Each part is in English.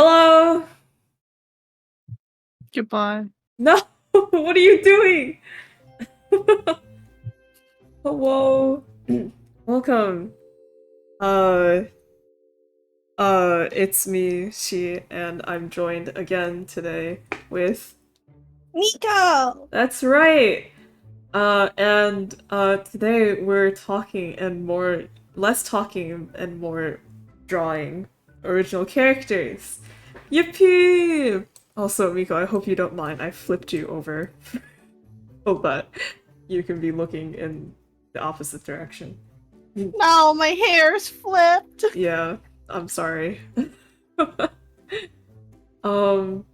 Hello? Goodbye. No, what are you doing? Hello. Welcome. Uh, it's me, she, and I'm joined again today with. Nico! That's right! And today we're talking and more. Less talking and more drawing original characters. Yippee! Also, Miko, I hope you don't mind. I flipped you over so that you can be looking in the opposite direction. No, my hair's flipped! Yeah, I'm sorry. um,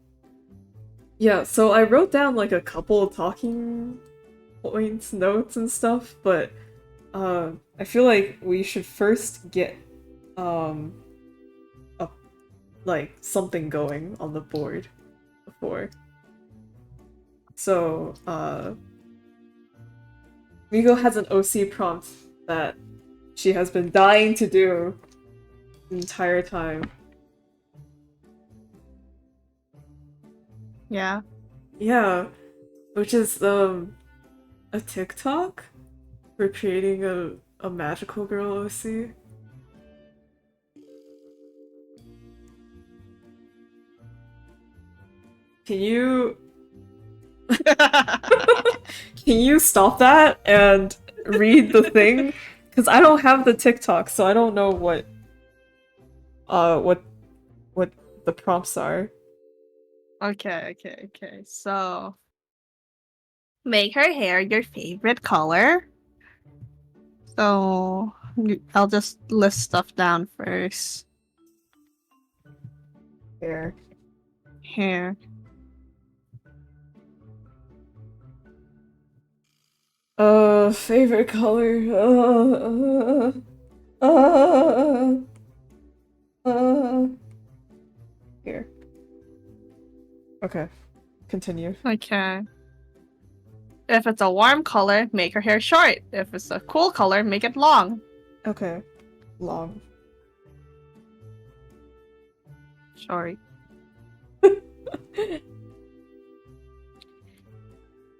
yeah, so I wrote down like a couple talking points, notes, and stuff, but I feel like we should first get um a like something going on the board before. So, Miko has an OC prompt that she has been dying to do the entire time. Yeah. Yeah, which is a TikTok for creating a magical girl OC. Can you can you stop that and read the thing? Because I don't have the TikTok, so I don't know uh what what the prompts are. Okay. So, make her hair your favorite color. So, I'll just list stuff down first. Here. Hair. Favorite color. Uh, uh. Here. Okay. Continue. Okay. If it's a warm color, make her hair short. If it's a cool color, make it long. Okay. Long. Short.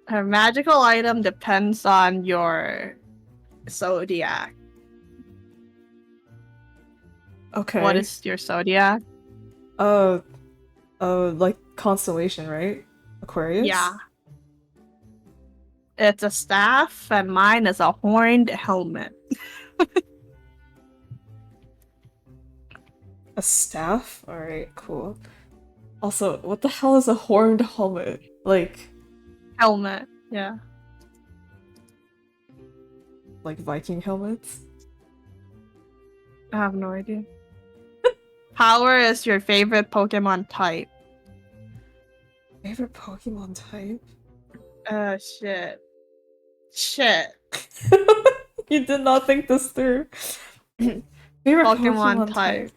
Her magical item depends on your zodiac. Okay. What is your zodiac? Uh, like constellation, right? Aquarius? Yeah. It's a staff, and mine is a horned helmet. A staff? Alright, cool. Also, what the hell is a horned helmet? Like Yeah. Viking helmets? I have no idea. Power is your favorite Pokemon type. Favorite Pokemon type? Shit. Shit. You did not think this through. Favorite Pokemon Pokemon type.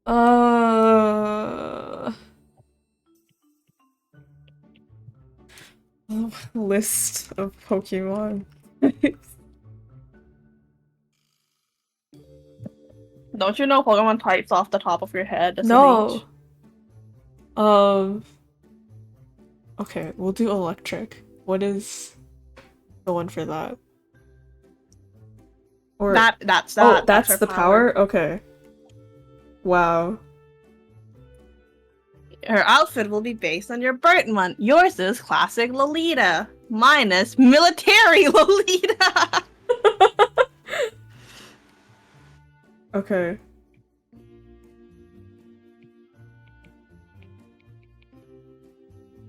type? Uh... List of Pokemon. Don't you know Pokemon types off the top of your head? No. SMH. Okay, we'll do electric. What is the one for that? Or That's oh, that. That's that's her the power? Okay. Wow. Her outfit will be based on your birth month. Yours is classic Lolita. Mine is military Lolita. Okay.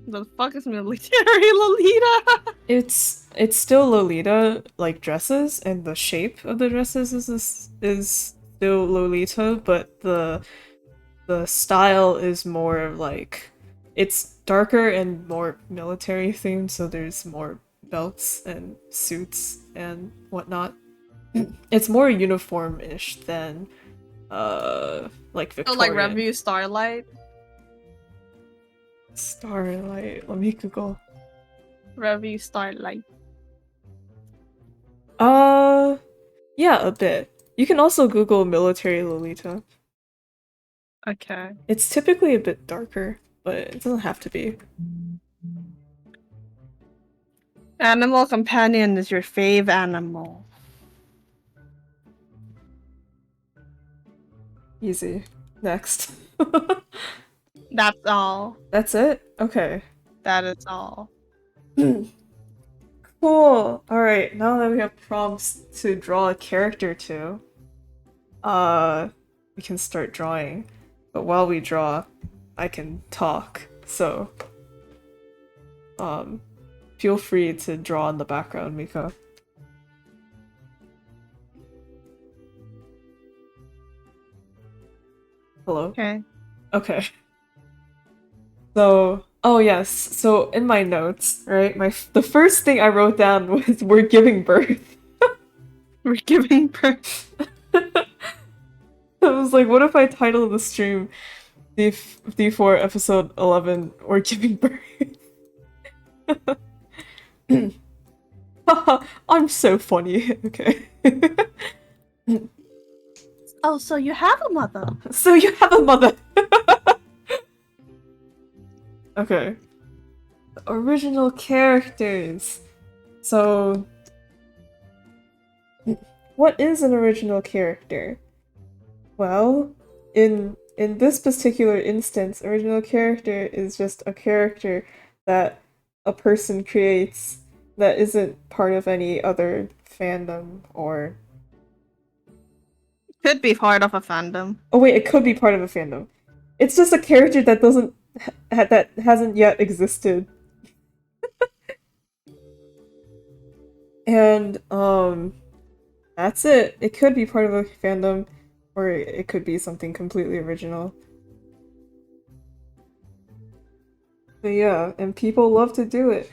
The fuck is military Lolita? It's still Lolita like dresses, and the shape of the dresses is still Lolita, but the style is more like it's darker and more military themed, so there's more belts and suits and whatnot. It's more uniform-ish than like So like Victorian. Revue Starlight. Starlight. Let me Google. Revue Starlight. Yeah, a bit. You can also Google military Lolita. Okay. It's typically a bit darker, but it doesn't have to be. Animal companion is your fave animal. Easy. Next. That's all. That's it? Okay. That is all. Cool. Alright, now that we have prompts to draw a character to, uh, we can start drawing. But while we draw, I can talk. So, um, feel free to draw in the background, Mika. Hello? Okay. Okay. So, oh yes. So in my notes, right, the first thing I wrote down was we're giving birth. We're giving birth. I was like, what if I title the stream D4 episode 11 or giving birth? I'm so funny. Okay. Oh, so you have a mother. So you have a mother. Okay. Original characters. So what is an original character? Well, in this particular instance, original character is just a character that a person creates that isn't part of any other fandom or Could be part of a fandom. oh wait, it could be part of a fandom. It's just a character that doesn't that hasn't yet existed. And that's it. It could be part of a fandom or it could be something completely original. But yeah, and people love to do it.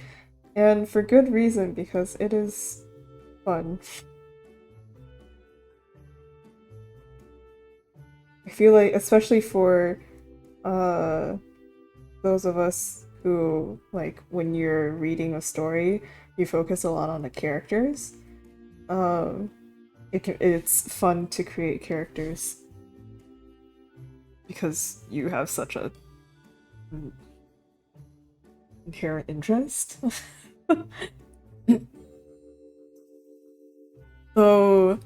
And for good reason, because it is fun. I feel like, especially for uh, those of us who, like, when you're reading a story, you focus a lot on the characters. Um, it's fun to create characters because you have such a inherent interest. So,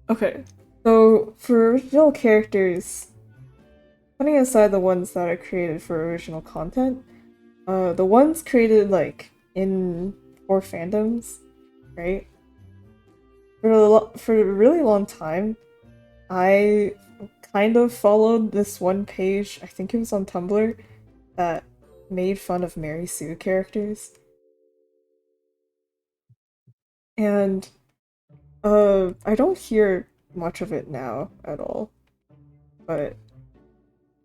okay. So, for original characters, putting aside the ones that are created for original content, the ones created, like, for fandoms, right? For a really long time, I kind of followed this one page, I think it was on Tumblr, that made fun of Mary Sue characters. And I don't hear much of it now at all, but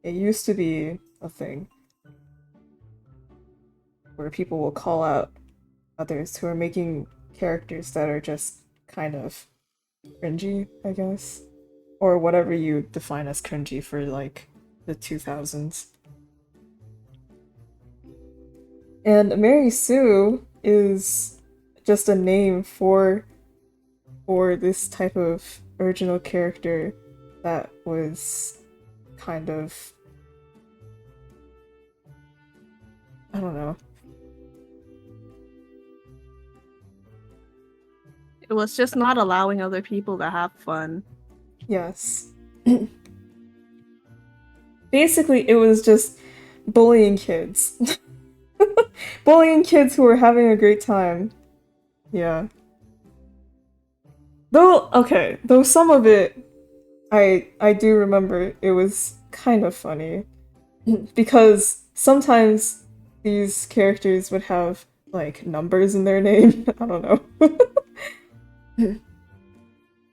it used to be a thing where people will call out others who are making characters that are just kind of cringy, I guess, or whatever you define as cringy for like the 2000s. And Mary Sue is just a name for this type of original character that was kind of, I don't know. It was just not allowing other people to have fun. Yes. Basically, it was just bullying kids. Bullying kids who were having a great time. Yeah. Though, okay, though some of it, I do remember it was kind of funny. Because sometimes these characters would have, like, numbers in their name. I don't know.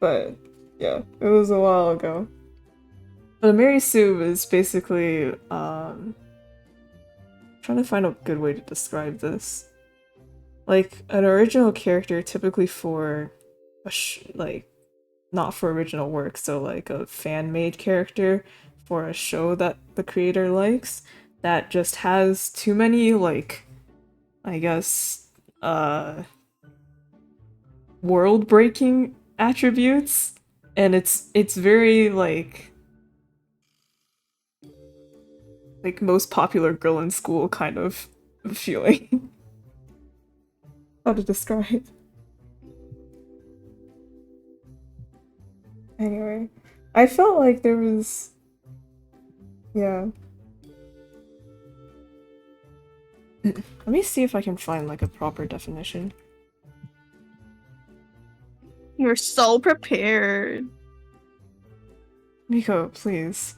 But, yeah, it was a while ago. But Mary Sue is basically, trying to find a good way to describe this. Like, an original character typically for like, not for original work, so like a fan-made character for a show that the creator likes that just has too many, like, I guess, world-breaking attributes, and it's very, like, like most popular girl in school kind of feeling. How to describe. Anyway, I felt like there was, yeah. Let me see if I can find like a proper definition. You're so prepared. Miko, please.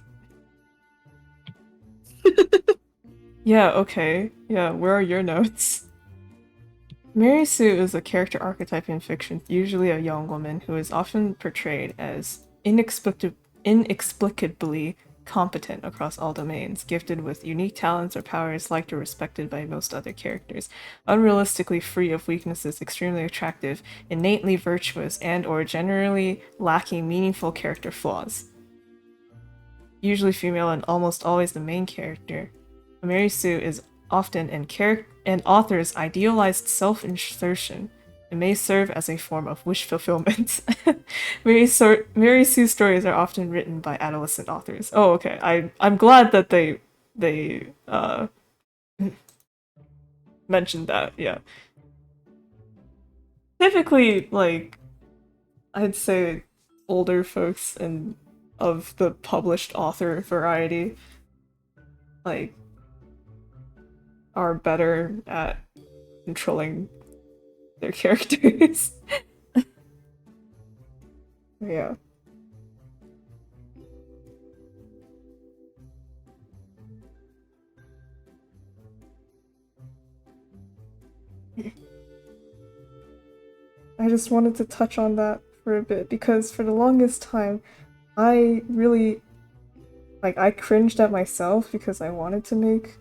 Yeah, okay. Yeah, where are your notes? Mary Sue is a character archetype in fiction, usually a young woman who is often portrayed as inexplicably competent across all domains, gifted with unique talents or powers liked or respected by most other characters, unrealistically free of weaknesses, extremely attractive, innately virtuous, and or generally lacking meaningful character flaws. Usually female and almost always the main character. Mary Sue is often an author's idealized self-insertion. It may serve as a form of wish fulfillment. Mary Sue stories are often written by adolescent authors. Oh, okay. I'm glad that they mentioned that. Yeah. Typically, like I'd say, older folks and of the published author variety, like are better at controlling their characters. Yeah. I just wanted to touch on that for a bit because for the longest time, I really I cringed at myself because I wanted to make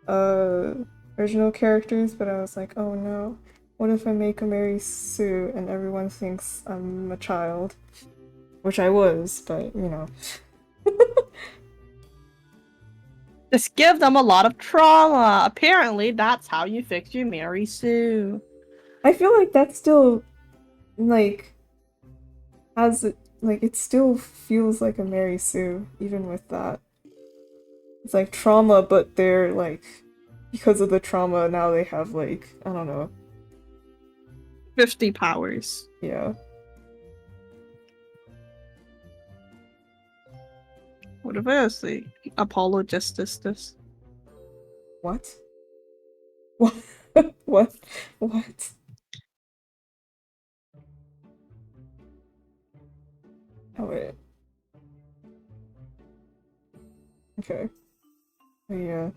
uh original characters, but I was like, oh no, what if I make a Mary Sue and everyone thinks I'm a child? Which I was, but you know. Just give them a lot of trauma. Apparently, that's how you fix your Mary Sue. I feel like that's still like has it still feels like a Mary Sue, even with that. It's like trauma, but they're like because of the trauma now they have like, I don't know. 50 powers. Yeah. What if I say Apollo Justice this? What? What? What? What? Oh wait. Okay. Yeah.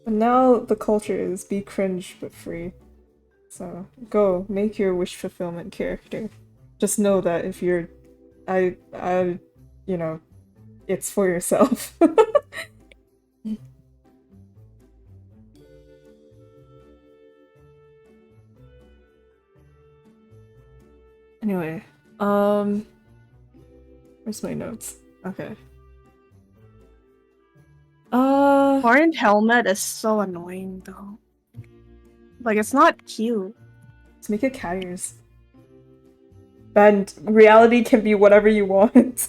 But now the culture is be cringe but free. So go make your wish fulfillment character. Just know that if you're I you know, it's for yourself. Anyway, where's my notes? Okay. Horned helmet is so annoying though. Like it's not cute. Let's make it cat ears. And reality can be whatever you want.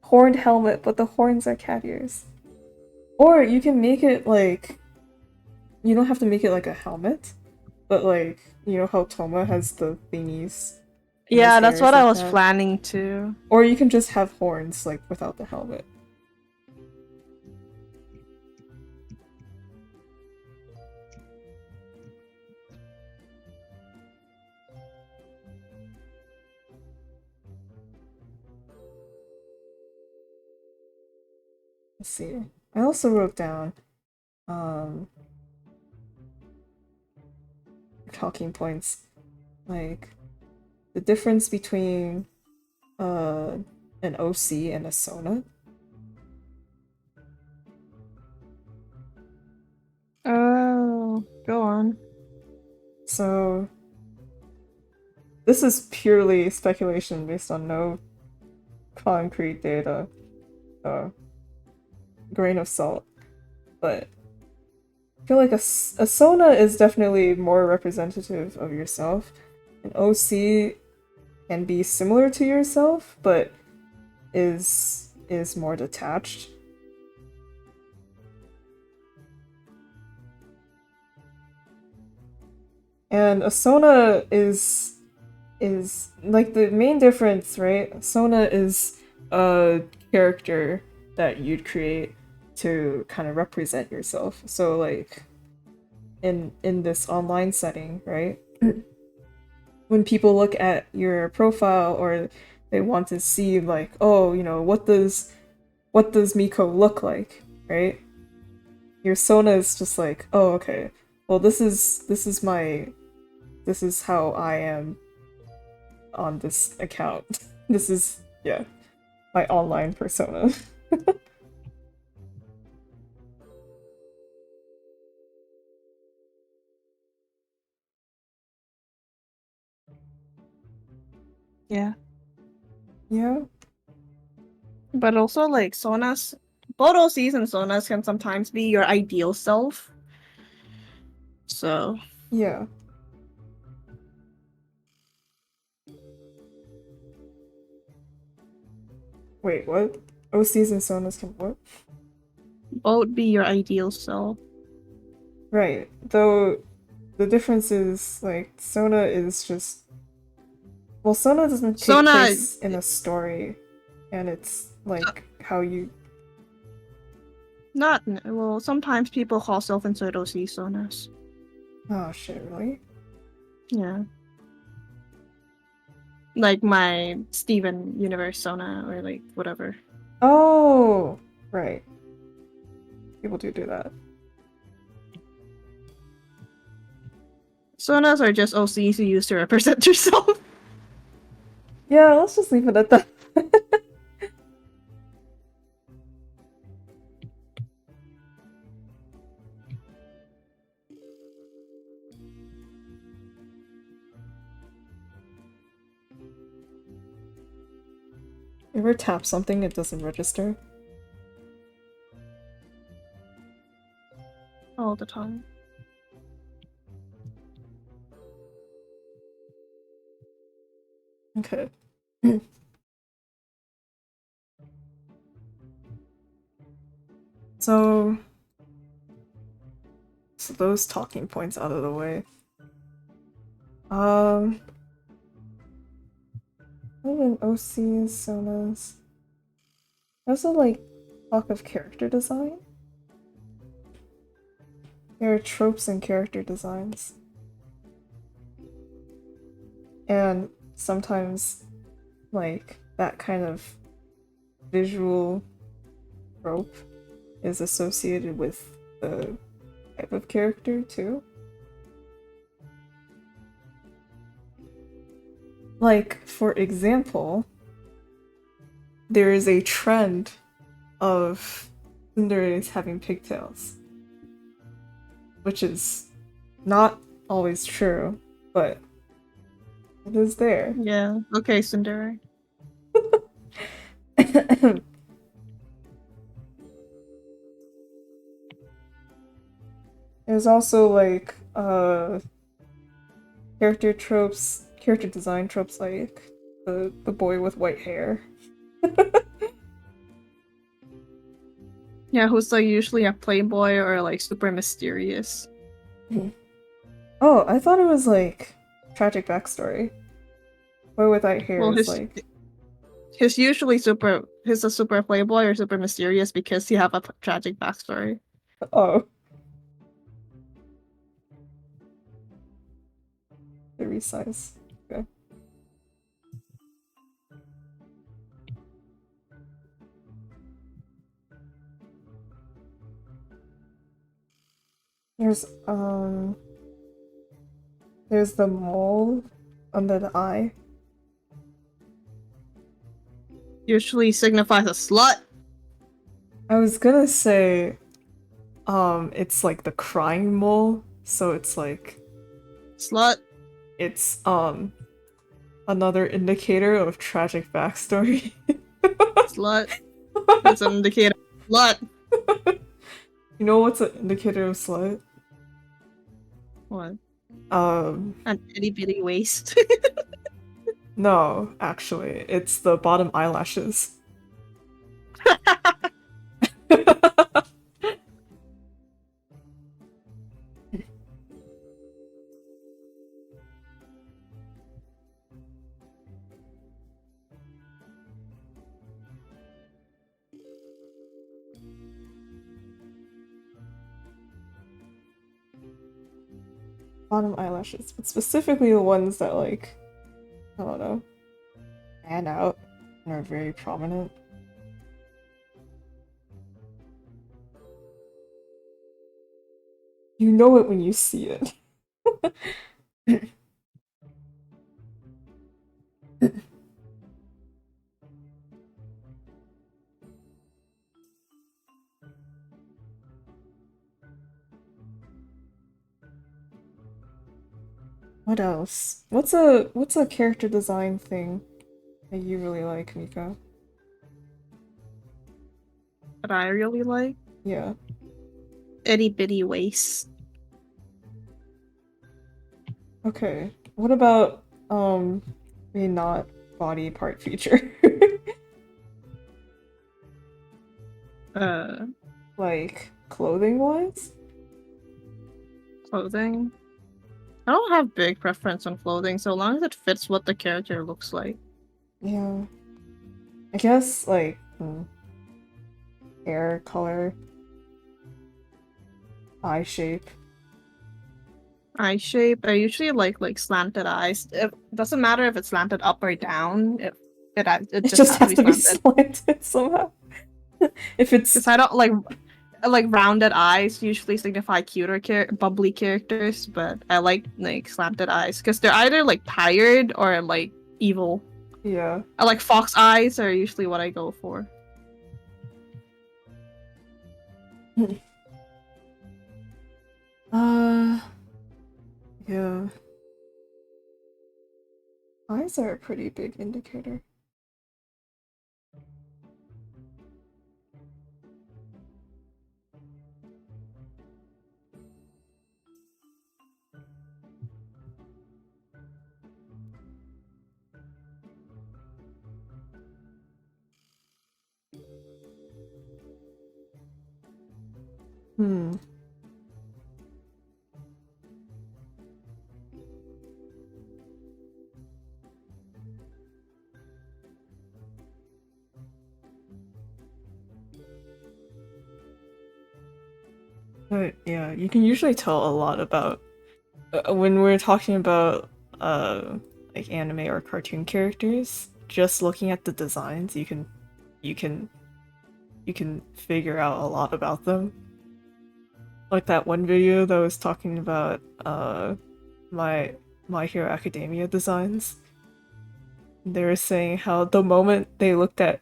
Horned helmet, but the horns are cat ears. Or you can make it like you don't have to make it like a helmet, but like you know how Toma has the thingies. Yeah, that's what like I was that? planning to. Or you can just have horns like without the helmet. Let's see. I also wrote down talking points like the difference between an OC and a Sona. Oh, go on. So this is purely speculation based on no concrete data. Grain of salt. But feel like a Sona is definitely more representative of yourself. An OC can be similar to yourself, but is more detached. And a Sona is like the main difference, right? Sona is a character that you'd create to kind of represent yourself. So like in this online setting, right? When people look at your profile or they want to see like, oh, you know, what does Miko look like, right? Your Sona is just like, oh, okay. Well, this is how I am on this account. This is, yeah, my online persona. Yeah. Yeah, But also, like, Sonas, both OCs and Sonas can sometimes be your ideal self. So, yeah. Wait, what? OCs and Sonas can what? both be your ideal self. Right. Though the difference is like Sona is just well, Sona doesn't take Sona, place in a story, and it's like how you. not, well, sometimes people call self-insert OC Sonas. Oh shit! Really? Yeah. Like my Steven Universe Sona or like whatever. Oh, right. People do that. Sonas are just OCs you use to represent yourself. Yeah, let's just leave it at that. You ever tap something, it doesn't register? All the time. Okay. So, so those talking points out of the way. Um, other than OCs, Sonas, I also like talk of character design. There are tropes in character designs. And sometimes, like, that kind of visual trope is associated with the type of character, too. Like, for example, there is a trend of tsunderes having pigtails, which is not always true, but it is there. Yeah. Okay, Sundara. There's also like character tropes, character design tropes like the boy with white hair. Yeah, who's like usually a playboy or like super mysterious. Oh, I thought it was like tragic backstory. Boy with white hair Well, is like he's usually he's a super playboy or super mysterious because he have a tragic backstory. oh, the resize. Okay. There's there's the mole under the eye. Usually signifies a slut. I was gonna say it's like the crying mole, so it's like Slut. it's another indicator of tragic backstory. Slut. That's an indicator. Slut. You know what's an indicator of slut? What? Um, An itty bitty waist. no, actually, it's the bottom eyelashes. Bottom eyelashes, but specifically the ones that like, I don't know, stand out and are very prominent. You know it when you see it. What else? What's a character design thing that you really like, Mika? That I really like. Yeah. Itty bitty waist. Okay. What about a not body part feature? Uh, Like clothing wise? Clothing. I don't have big preference on clothing, so long as it fits what the character looks like. Yeah. I guess like hair color, eye shape. Eye shape. I usually like slanted eyes. It doesn't matter if it's slanted up or down. It It just just has to has be to be slanted. slanted somehow. If Because it's I don't like rounded eyes usually signify cuter bubbly characters, but I like slanted eyes because they're either like tired or like evil. yeah. I like fox eyes are usually what I go for. Uh yeah. Eyes are a pretty big indicator. Hmm. But yeah, you can usually tell a lot about when we're talking about like anime or cartoon characters. Just looking at the designs, you can you can figure out a lot about them. Like that one video that was talking about my My Hero Academia designs. They were saying how the moment they looked at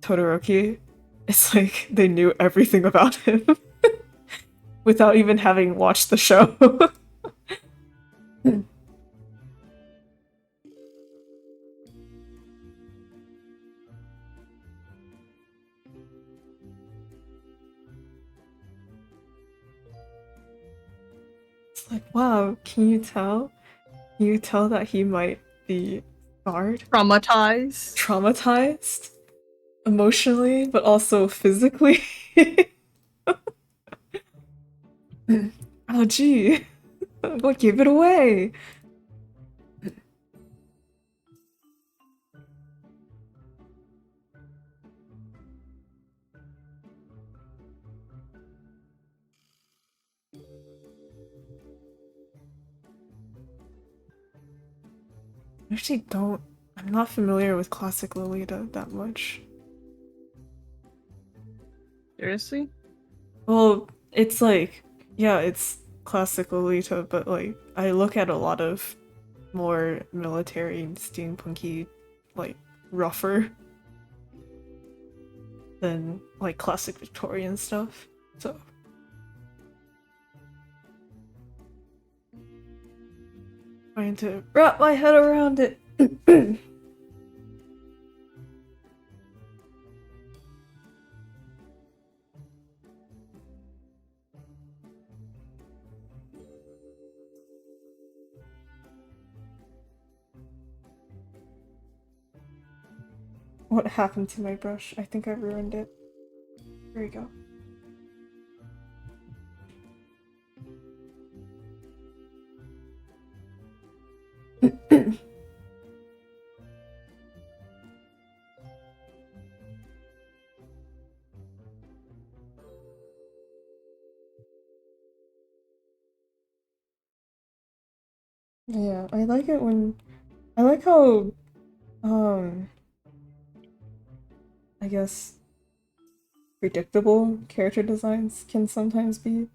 Todoroki, it's like they knew everything about him without even having watched the show. It's like, wow, can you tell? Can you tell that he might be scarred, Traumatized. traumatized, emotionally, but also physically? Oh, gee, what gave it away? I actually don't. I'm not familiar with classic Lolita that much. Seriously? Well, it's like, yeah, it's classic Lolita, but like, I look at a lot of more military and steampunky, like, rougher than like classic Victorian stuff. So, trying to wrap my head around it. What happened to my brush? I think I ruined it. There we go. Yeah, I like it when I like how I guess predictable character designs can sometimes be.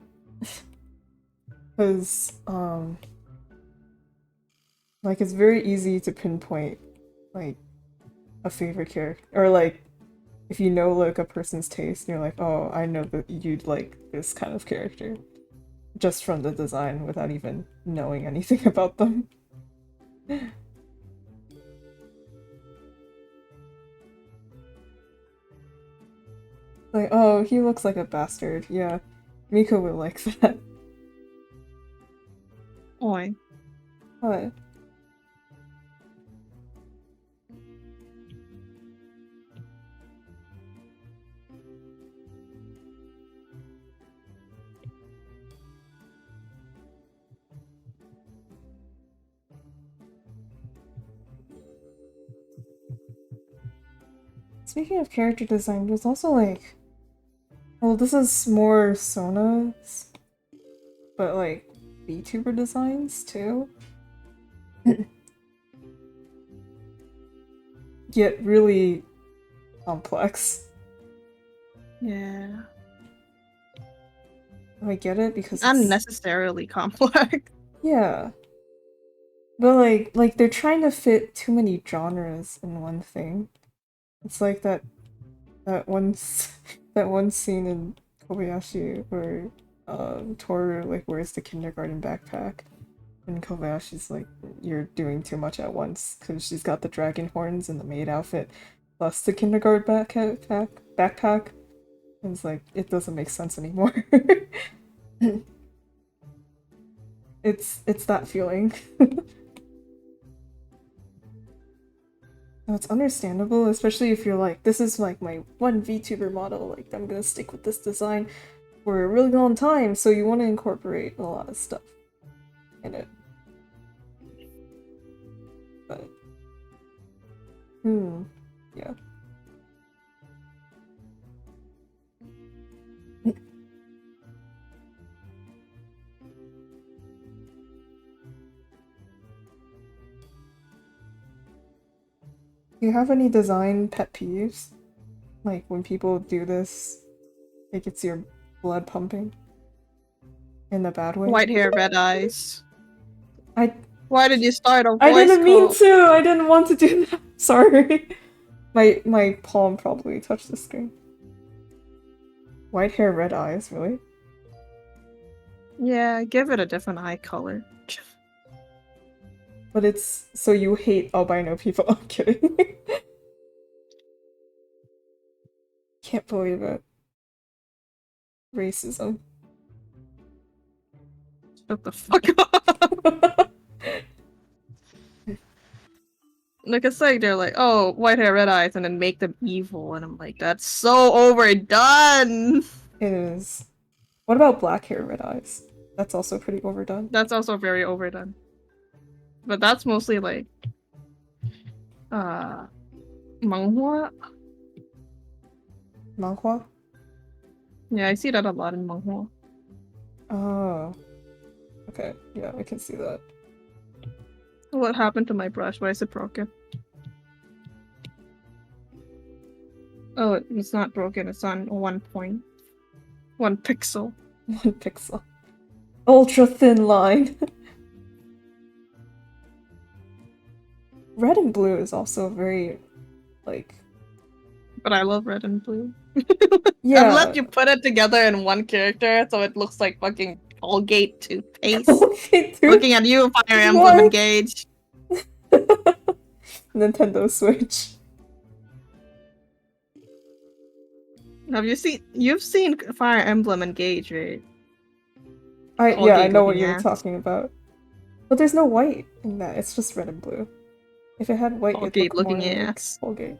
Because like it's very easy to pinpoint like a favorite character, or like if you know like a person's taste, you're like, oh, I know that you'd like this kind of character just from the design without even knowing anything about them. Like, oh, he looks like a bastard. Yeah, Miko would like that. Oi. What? Speaking of character design, there's also like, well, this is more Sona's, but like VTuber designs too. Get really complex. Yeah. I get it because it's Unnecessarily complex. yeah. But like they're trying to fit too many genres in one thing. It's like that one scene in Kobayashi where Toru like wears the kindergarten backpack and Kobayashi's like, you're doing too much at once because she's got the dragon horns and the maid outfit plus the kindergarten backpack. And it's like it doesn't make sense anymore. It's that feeling. No, it's understandable, especially if you're like, this is like my one VTuber model, like I'm gonna stick with this design for a really long time, so you want to incorporate a lot of stuff in it. But, yeah. Do you have any design pet peeves? Like when people do this, it gets your blood pumping in the bad way? White hair, red eyes. I Why did you start a voice I didn't mean call? to! I didn't want to do that. Sorry. My palm probably touched the screen. White hair, red eyes, really? Yeah, give it a different eye color. But it's so you hate albino people. I'm kidding. Can't believe it. Racism. Shut the fuck up. Like it's like they're like, oh, white hair, red eyes, and then make them evil, and I'm like, that's so overdone. It is. What about black hair, red eyes? That's also pretty overdone. That's also very overdone. But that's mostly like manhwa. Manhwa? Yeah, I see that a lot in manhwa. Oh. Okay, yeah, I can see that. What happened to my brush? Why is it broken? Oh, it's not broken. It's on 1 point. 1 pixel. 1 pixel. Ultra thin line. Red and blue is also very, like... But I love red and blue. Yeah. Unless you put it together in one character, so it looks like fucking Colgate toothpaste. Looking at you, Fire Emblem Engage. Nintendo Switch. You've seen Fire Emblem Engage, right? Yeah, I know what you're talking about. But there's no white in that, it's just red and blue. If it had white, it'd look more like Colgate.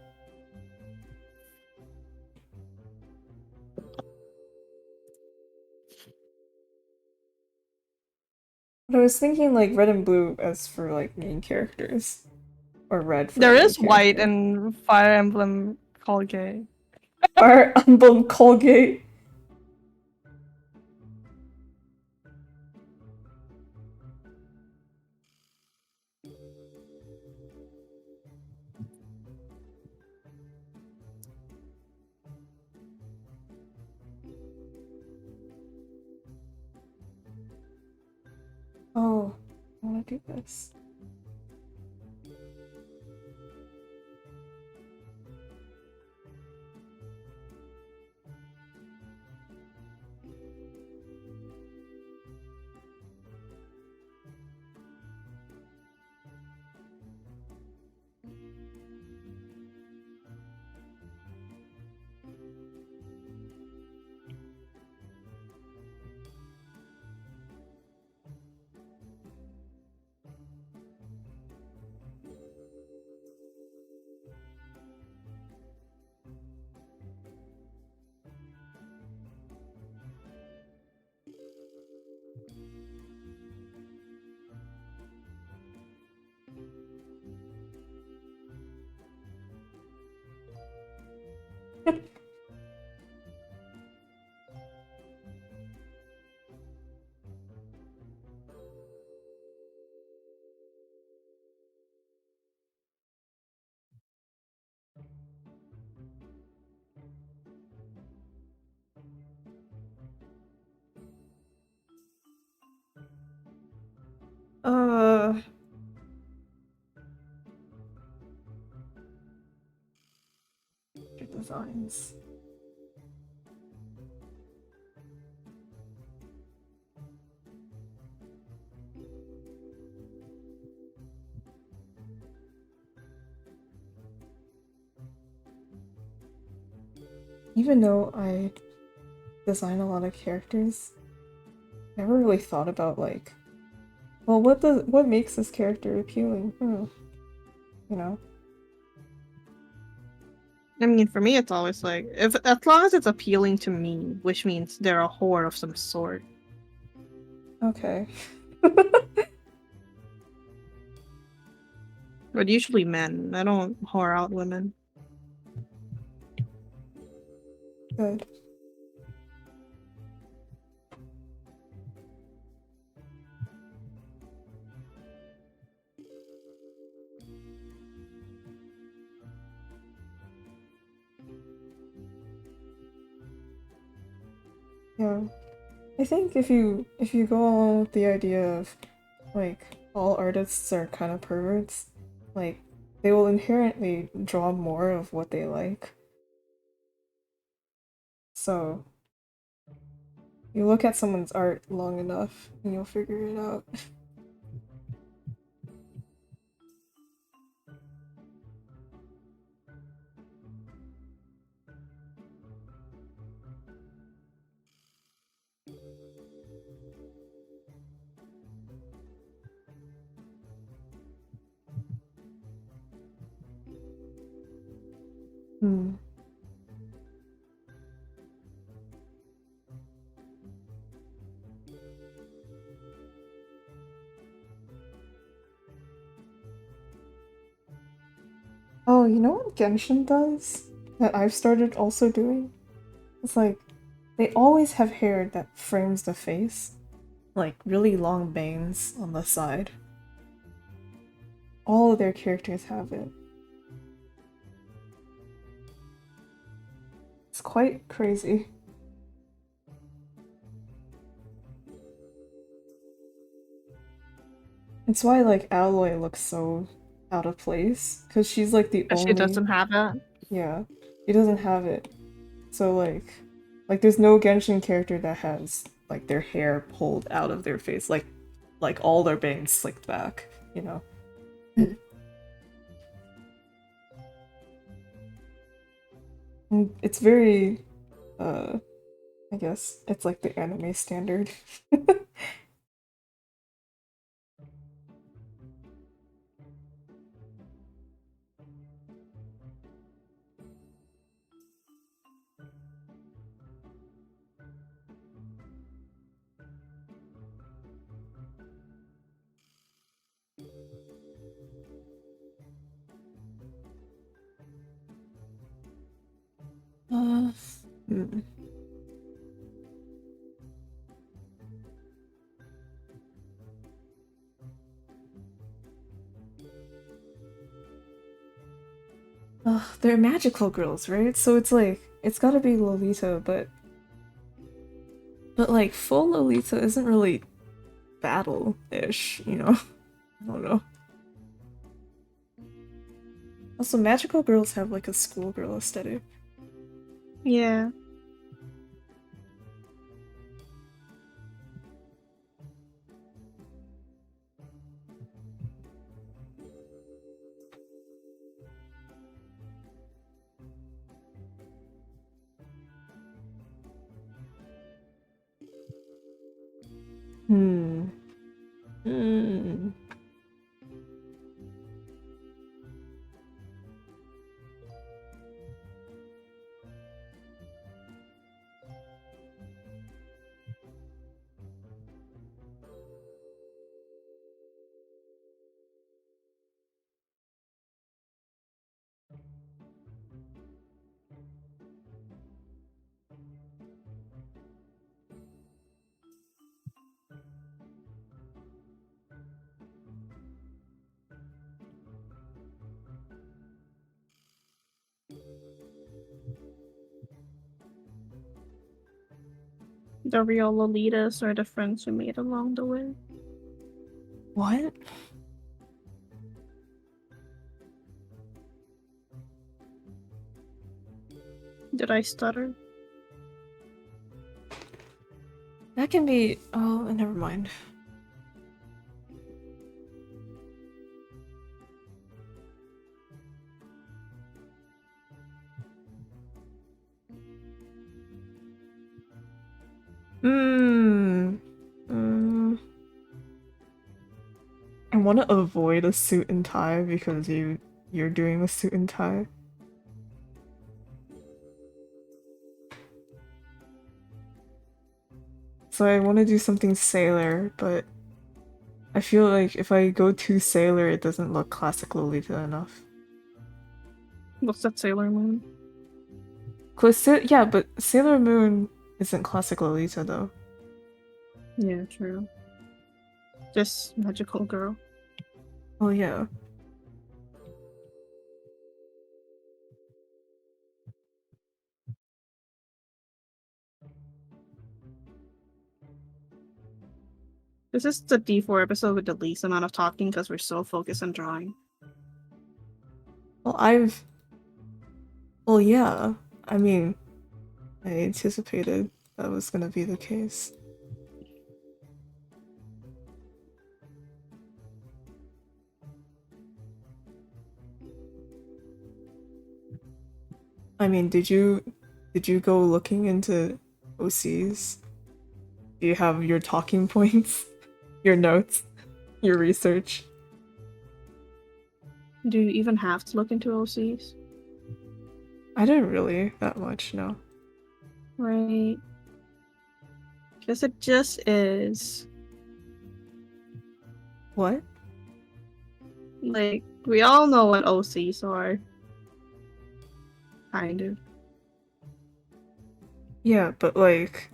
But I was thinking like red and blue as for like main characters. Or red for a There main is white character. in Fire Emblem Colgate. Fire Emblem Colgate. Oh, I want to do this. Uh, designs. Even though I design a lot of characters, I never really thought about like, well, what makes this character appealing? You know? I mean, for me, it's always like if as long as it's appealing to me, which means they're a whore of some sort. Okay. But usually men. I don't whore out women. Good. Yeah. I think if you go along with the idea of like all artists are kind of perverts, like they will inherently draw more of what they like. So you look at someone's art long enough and you'll figure it out. Hmm. Oh, you know what Genshin does? That I've started also doing? It's like they always have hair that frames the face. Like really long bangs on the side. All of their characters have it. It's quite crazy. It's why like Alloy looks so out of place. Cause she's like the But she only doesn't have it. yeah. She doesn't have it. So like there's no Genshin character that has like their hair pulled out of their face, like all their bangs slicked back, you know. And it's very I guess it's like the anime standard. Hmm. Ugh, they're magical girls, right? So it's like it's gotta be Lolita, but like full Lolita isn't really battle-ish, you know? I don't know. Also, magical girls have like a schoolgirl aesthetic. Yeah. Hmm. Hmm. The real Lolitas are the friends we made along the way. What? Did I stutter? That can be. Oh, never mind. Hmm. I want to avoid a suit and tie because you're doing the suit and tie. So I want to do something sailor, but I feel like if I go too sailor, it doesn't look classic Lolita enough. What's that Sailor Moon? Yeah, but Sailor Moon isn't classic Lolita though. Yeah, true. Just magical girl. Oh yeah. This is the D4 episode with the least amount of talking because we're so focused on drawing. Well, I've. Well, yeah. I mean, I anticipated that was gonna be the case. I mean, did you go looking into OCs? Do you have your talking points, your notes, your research? Do you even have to look into OCs? I didn't really that much, no. Right. Because it just is. What? Like, we all know what OCs are. Kind of. Yeah, but like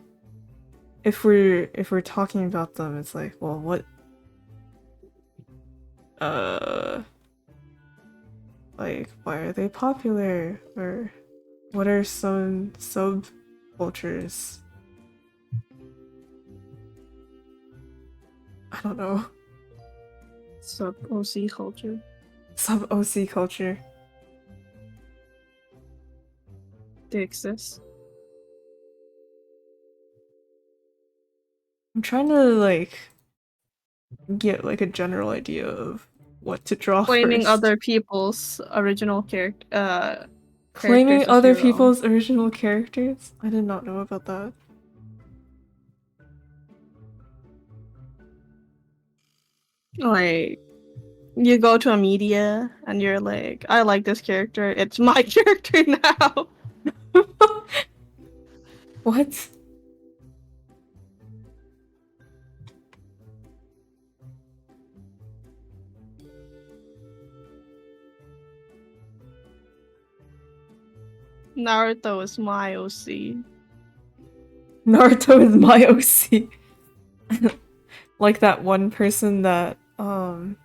if we're talking about them, it's like, well, what uh like why are they popular? Or what are some subcultures? I don't know. Sub OC culture. Sub OC culture. They exist. I'm trying to like get like a general idea of what to draw Claiming first. other people's original Claiming characters as other your own. people's original characters? I did not know about that. Like, you go to a media and you're like, I like this character. It's my character now. What? Naruto is my OC. Naruto is my OC. Like that one person that I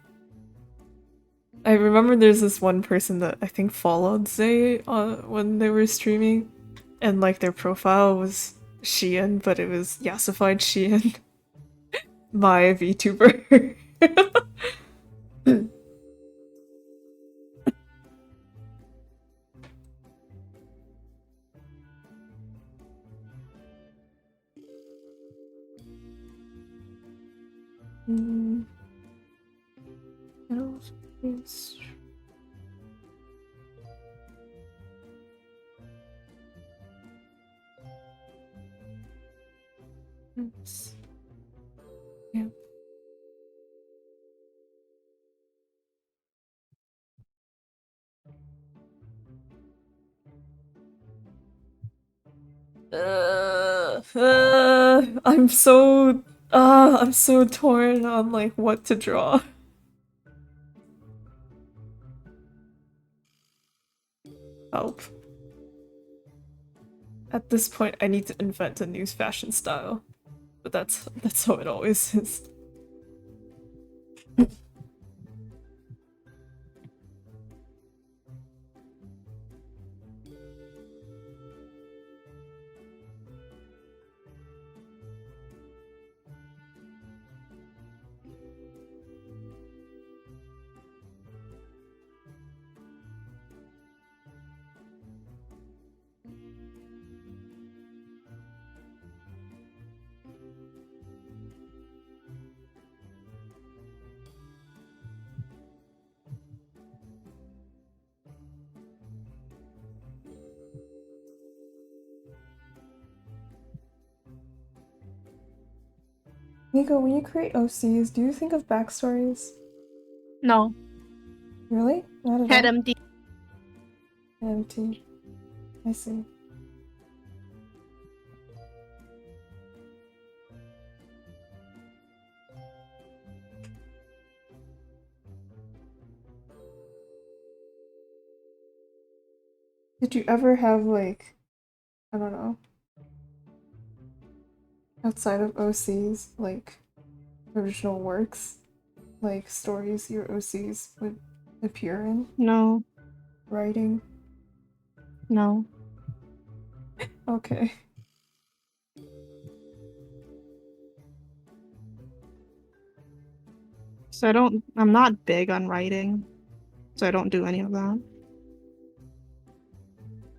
remember there's this one person that I think followed Zay when they were streaming, and like their profile was Shein, but it was Yasified Shein, my VTuber. Mm, aerospace. Oops. Yeah. I'm so torn on like what to draw. Help. At this point, I need to invent a new fashion style, but that's how it always is. Nico, when you create OCs, do you think of backstories? No. Really? Not at Head all? empty. Empty. I see. Did you ever have, like, I don't know, outside of OCs, like, original works? Like, stories your OCs would appear in? No. Writing? No. Okay. So I'm not big on writing. So I don't do any of that.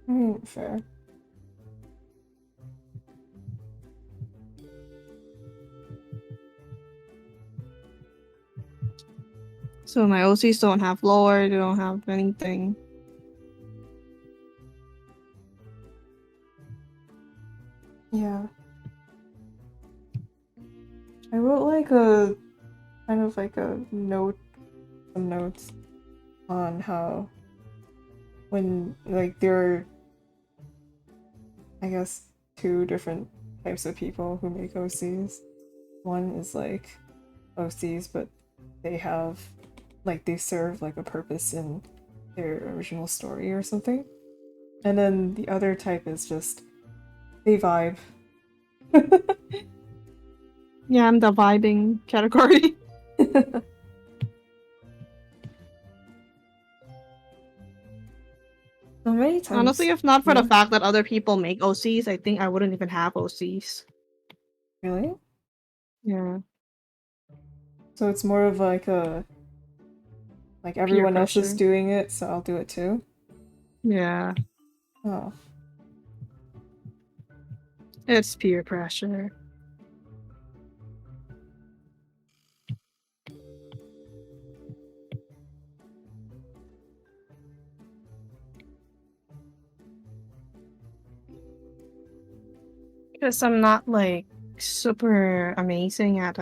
I mean, fair. So my OCs don't have lore, they don't have anything. Yeah. I wrote like a kind of like a note, some notes on how when like there are, I guess, two different types of people who make OCs. One is like OCs, but they have like they serve like a purpose in their original story or something. And then the other type is just they vibe. Yeah, I'm the vibing category. So many times. Honestly, if not for the Yeah. fact that other people make OCs, I think I wouldn't even have OCs. Really? Yeah. So it's more of like a like Peer everyone else is pressure. doing it, so I'll do it too. Yeah. Oh. It's peer pressure. Because I'm not like super amazing at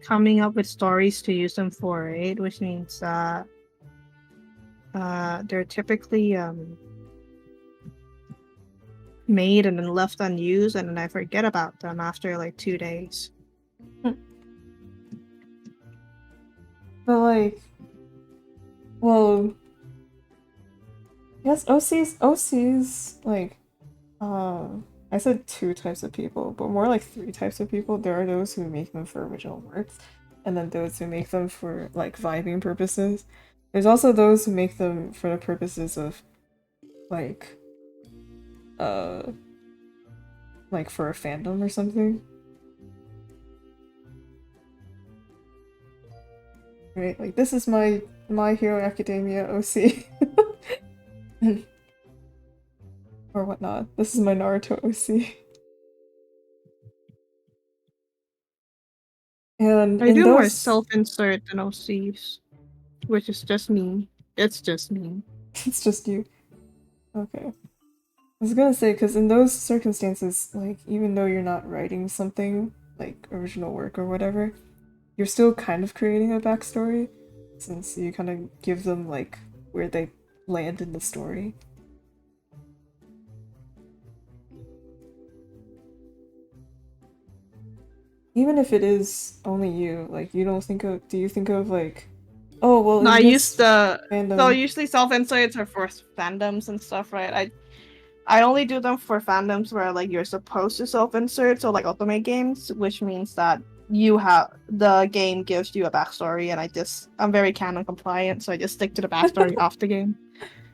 coming up with stories to use them for it, which means that they're typically made and then left unused, and then I forget about them after like 2 days. But like Well, yes, OCs, like, I said two types of people, but more like three types of people. There are those who make them for original works, and then those who make them for, like, vibing purposes. There's also those who make them for the purposes of, like, uh, like for a fandom or something. Right? Like, this is My Hero Academia OC. Or whatnot. This is my Naruto OC. And I in do more those, self-insert than OCs, which is just me. It's just me. it's just you. Okay. I was gonna say, because in those circumstances, like, even though you're not writing something, like original work or whatever, you're still kind of creating a backstory, since you kind of give them, like, where they land in the story. Even if it is only you, like, you don't think of, do you think of, like, oh, well, No, I in use this the so fandom. usually self-inserts are for fandoms and stuff, right? I only do them for fandoms where like you're supposed to self-insert, so like Ultimate games, which means that you have the game gives you a backstory, and I'm very canon compliant, so I just stick to the backstory off the game.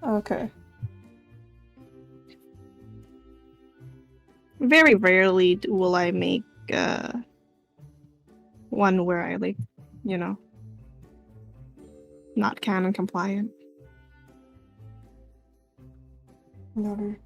Okay. Very rarely will I make one where I like, you know, not canon compliant. Noted.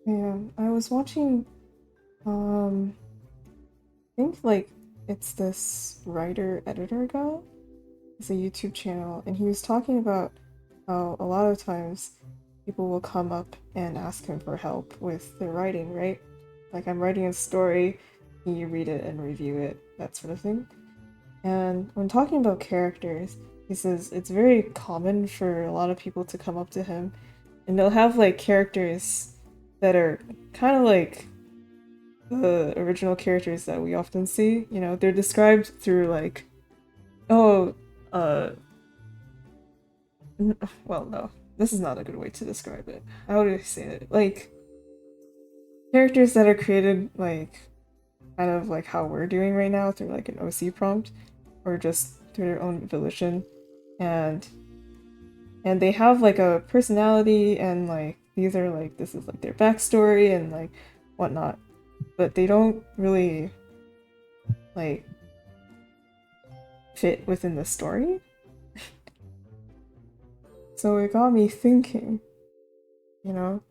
Yeah, I was watching, I think, like, it's this writer editor guy. It's a YouTube channel, and he was talking about how a lot of times people will come up and ask him for help with their writing, right? Like, I'm writing a story, can you read it and review it, that sort of thing. And when talking about characters, he says it's very common for a lot of people to come up to him and they'll have, like, characters that are kind of like the original characters that we often see. You know, they're described through, like, oh, uh, well, no, this is not a good way to describe it. How do I say it? Like, characters that are created, like, kind of like how we're doing right now through, like, an OC prompt, or just through their own volition, and they have, like, a personality, and, like, these are, like, this is, like, their backstory and, like, whatnot, but they don't really, like, fit within the story. So it got me thinking, you know,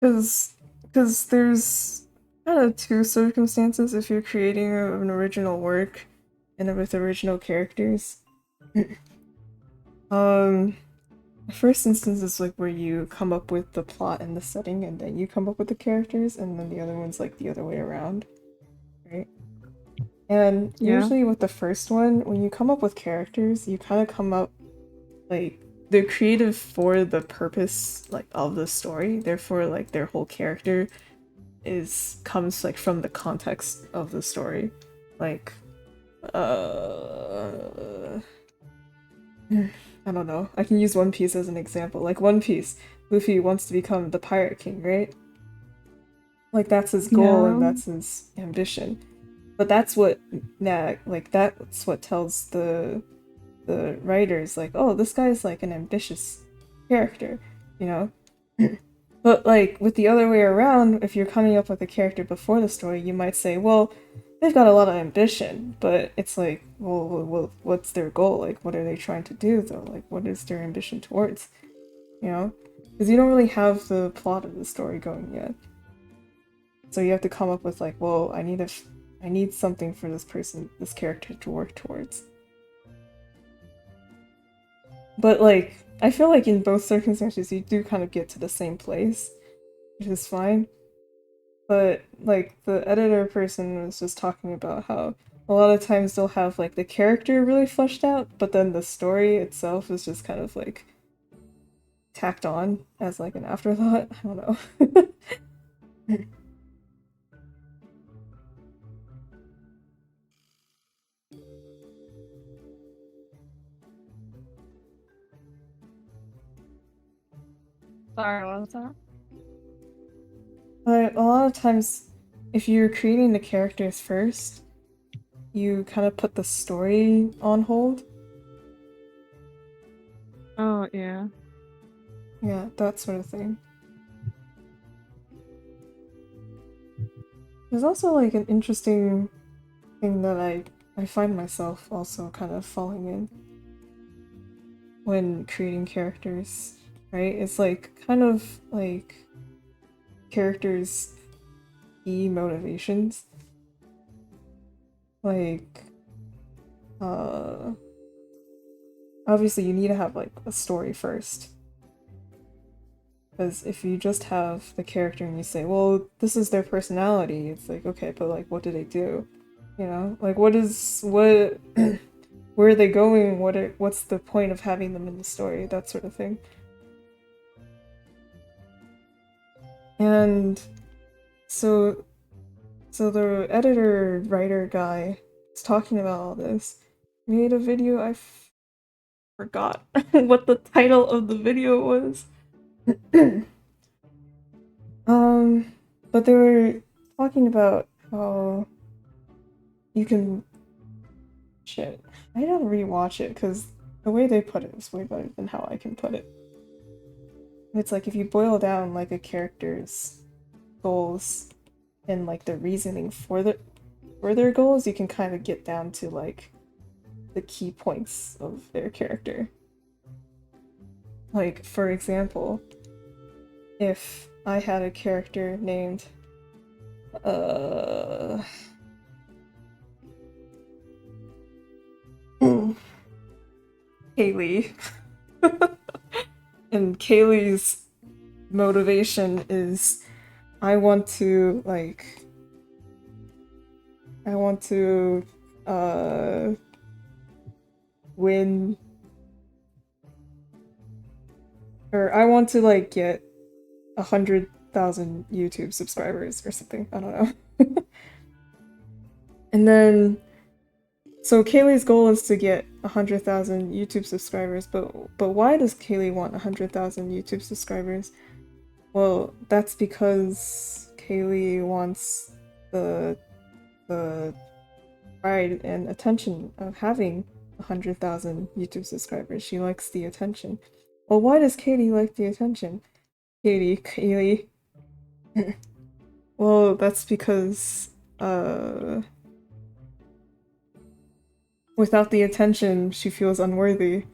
because there's kind of two circumstances if you're creating an original work and with original characters. um, the first instance is, like, where you come up with the plot and the setting, and then you come up with the characters, and then the other one's, like, the other way around, right? And Yeah. usually with the first one, when you come up with characters, you kind of come up, like, they're creative for the purpose, like, of the story. Therefore, like, their whole character comes, like, from the context of the story. Like, uh I don't know. I can use One Piece as an example. Like, One Piece, Luffy wants to become the Pirate King, right? Like, that's his goal Yeah. and that's his ambition. But that's what that's what tells the writers, like, oh, this guy's, like, an ambitious character, you know? But, like, with the other way around, if you're coming up with a character before the story, you might say, well, they've got a lot of ambition, but it's like, well, what's their goal? Like, what are they trying to do though? Like, what is their ambition towards? You know, because you don't really have the plot of the story going yet, so you have to come up with like, well, I need something for this person, this character to work towards. But like, I feel like in both circumstances, you do kind of get to the same place, which is fine. But like the editor person was just talking about how a lot of times they'll have like the character really fleshed out, but then the story itself is just kind of like tacked on as like an afterthought. I don't know. Sorry, what was that? But a lot of times, if you're creating the characters first, you kind of put the story on hold. Oh yeah. Yeah, that sort of thing. There's also like an interesting thing that I find myself also kind of falling in when creating characters, right? It's like kind of like characters' key motivations. Like, uh, obviously you need to have like a story first. Because if you just have the character and you say, well, this is their personality, it's like, okay, but like, what do they do? You know? Like, what, where are they going? What's the point of having them in the story? That sort of thing. And so, so the editor writer guy is talking about all this. He made a video. Forgot what the title of the video was. um, but they were talking about how you can shit. I gotta rewatch it because the way they put it is way better than how I can put it. It's like if you boil down like a character's goals and like the reasoning for their goals, you can kind of get down to like the key points of their character. Like for example, if I had a character named uh Kaylee and Kaylee's motivation is I want to like I want to uh win or I want to like get 100,000 YouTube subscribers or something. I don't know. And then so Kaylee's goal is to get 100,000 YouTube subscribers, but why does Kaylee want 100,000 YouTube subscribers? Well, that's because Kaylee wants the pride and attention of having 100,000 YouTube subscribers. She likes the attention. Well, why does Katie like the attention? Kaylee. Well, that's because without the attention, she feels unworthy.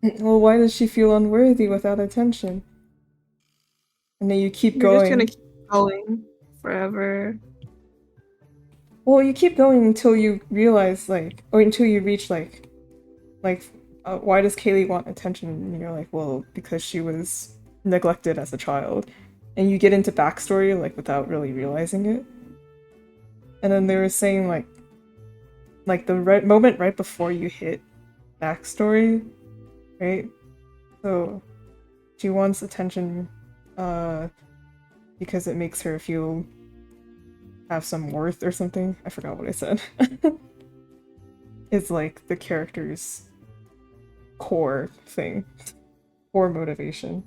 Well, why does she feel unworthy without attention? And then you keep You're just gonna going. keep going forever. Well, you keep going until you realize, like, or until you reach, why does Kaylee want attention? And you're like, well, because she was neglected as a child. And you get into backstory, like, without really realizing it. And then they were saying, like the moment right before you hit backstory, right? So she wants attention, uh, because it makes her feel have some worth or something. I forgot what I said. It's like the character's core thing, core motivation.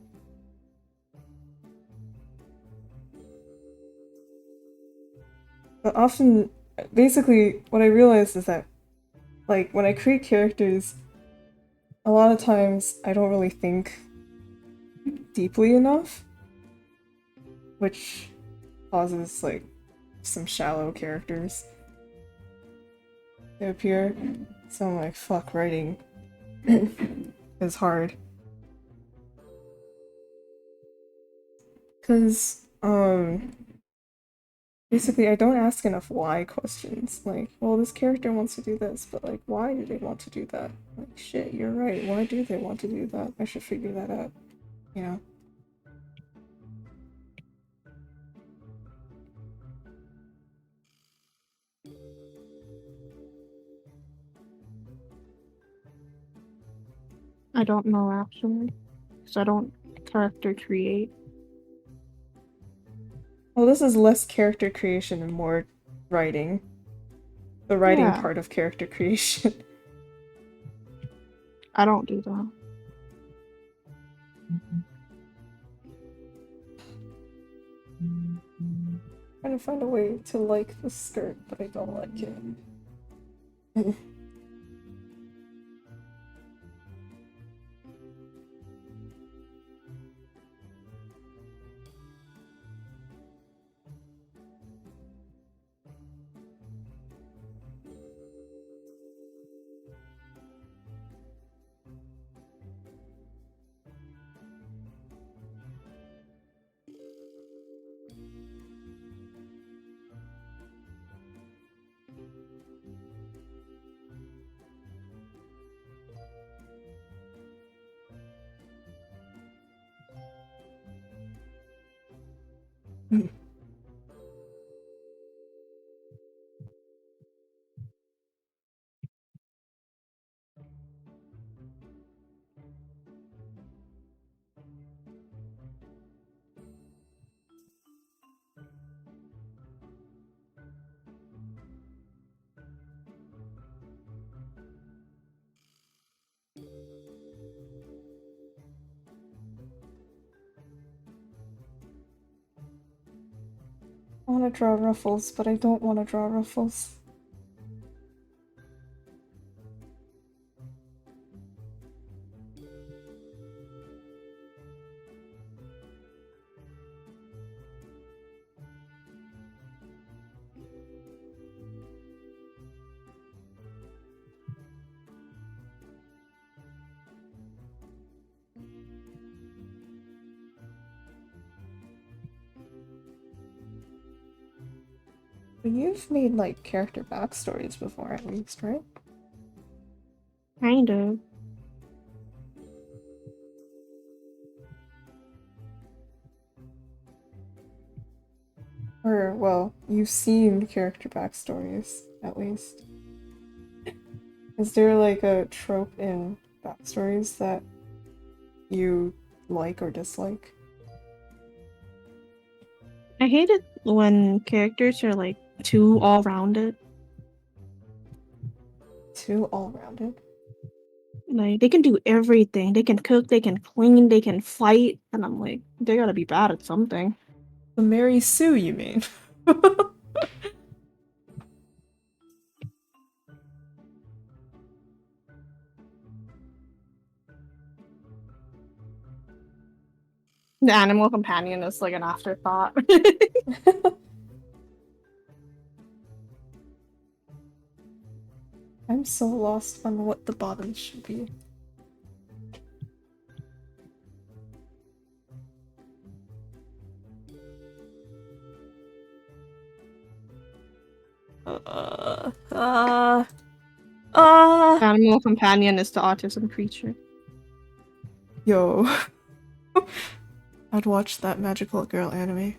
But often, basically, what I realized is that, like, when I create characters, a lot of times I don't really think deeply enough, which causes, like, some shallow characters to appear. So I'm like, fuck, writing is hard. Cause, basically I don't ask enough why questions. Like, well, this character wants to do this, but like, why do they want to do that? Like, shit, you're right. Why do they want to do that? I should figure that out. You know? I don't know actually, because I don't character create. Well, this is less character creation and more writing. The writing Yeah, part of character creation. I don't do that. Trying to find a way to like the skirt, but I don't like it. I want to draw ruffles, but I don't want to draw ruffles. But you've made like character backstories before, at least, right? Kind of. Or, well, you've seen character backstories, at least. Is there like a trope in backstories that you like or dislike? I hate it when characters are like too all-rounded. Too all-rounded? Like they can do everything. They can cook, they can clean, they can fight, and I'm like, they gotta be bad at something. The Mary Sue, you mean? The animal companion is like an afterthought. I'm so lost on what the bottoms should be. Uh, uh, Animal companion is the autism creature. Yo. I'd watch that magical girl anime.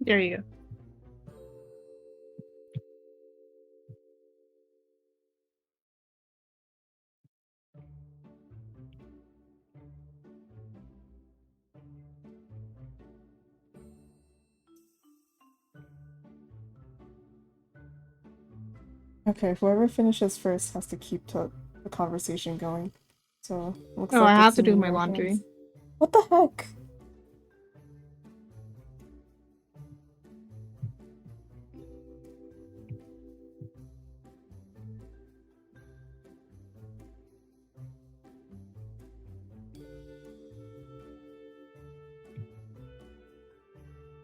There you go. Okay, whoever finishes first has to keep the conversation going. So, looks Oh, I like have it's to in do my your laundry. hands. What the heck?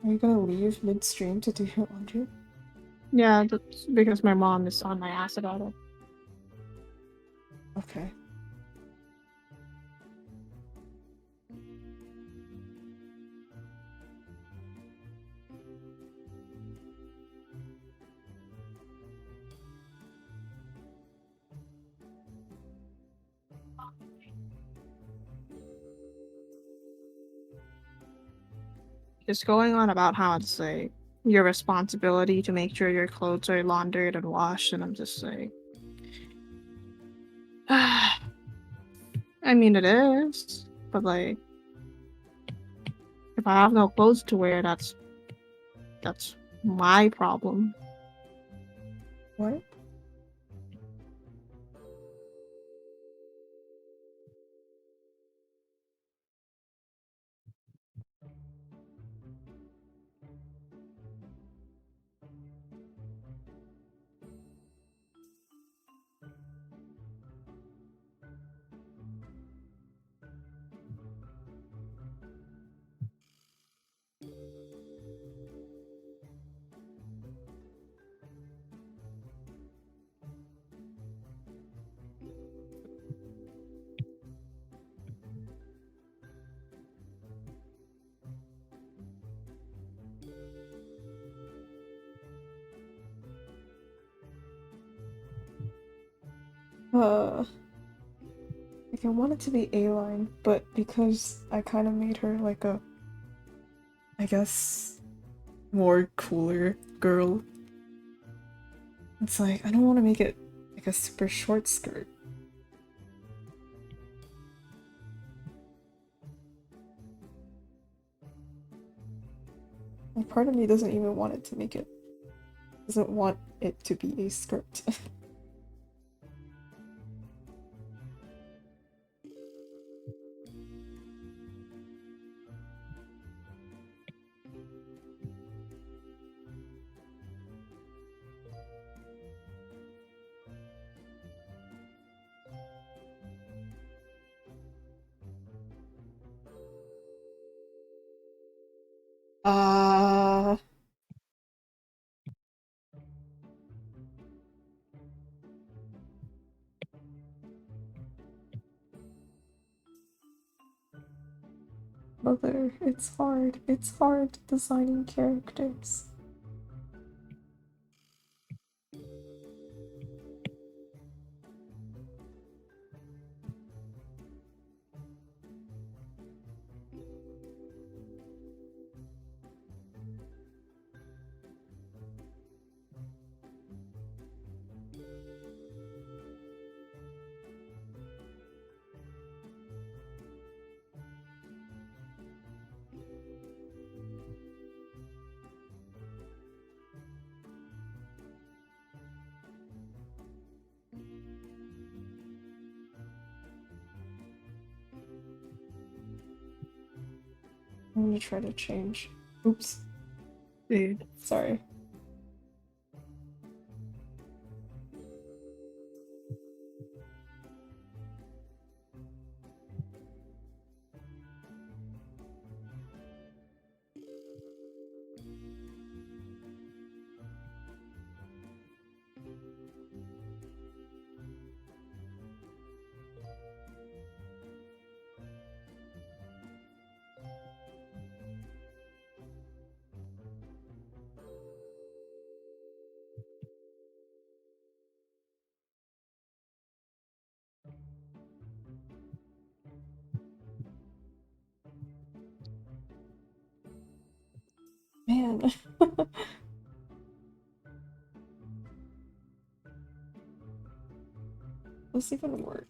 Are you gonna leave midstream to do your laundry? Yeah, that's because my mom is on my ass about it. Okay. Just going on about how it's like your responsibility to make sure your clothes are laundered and washed, and I'm just like, I mean, it is, but like, if I have no clothes to wear, that's my problem. What? Like I want it to be A-line, but because I kind of made her like a, I guess, more cooler girl, it's like I don't want to make it like a super short skirt. Like part of me doesn't even want it to make it, doesn't want it to be a skirt. Uh, Mother, it's hard. It's hard designing characters. I'm gonna try to change. Oops. Dude. Sorry. Man. Does this even work?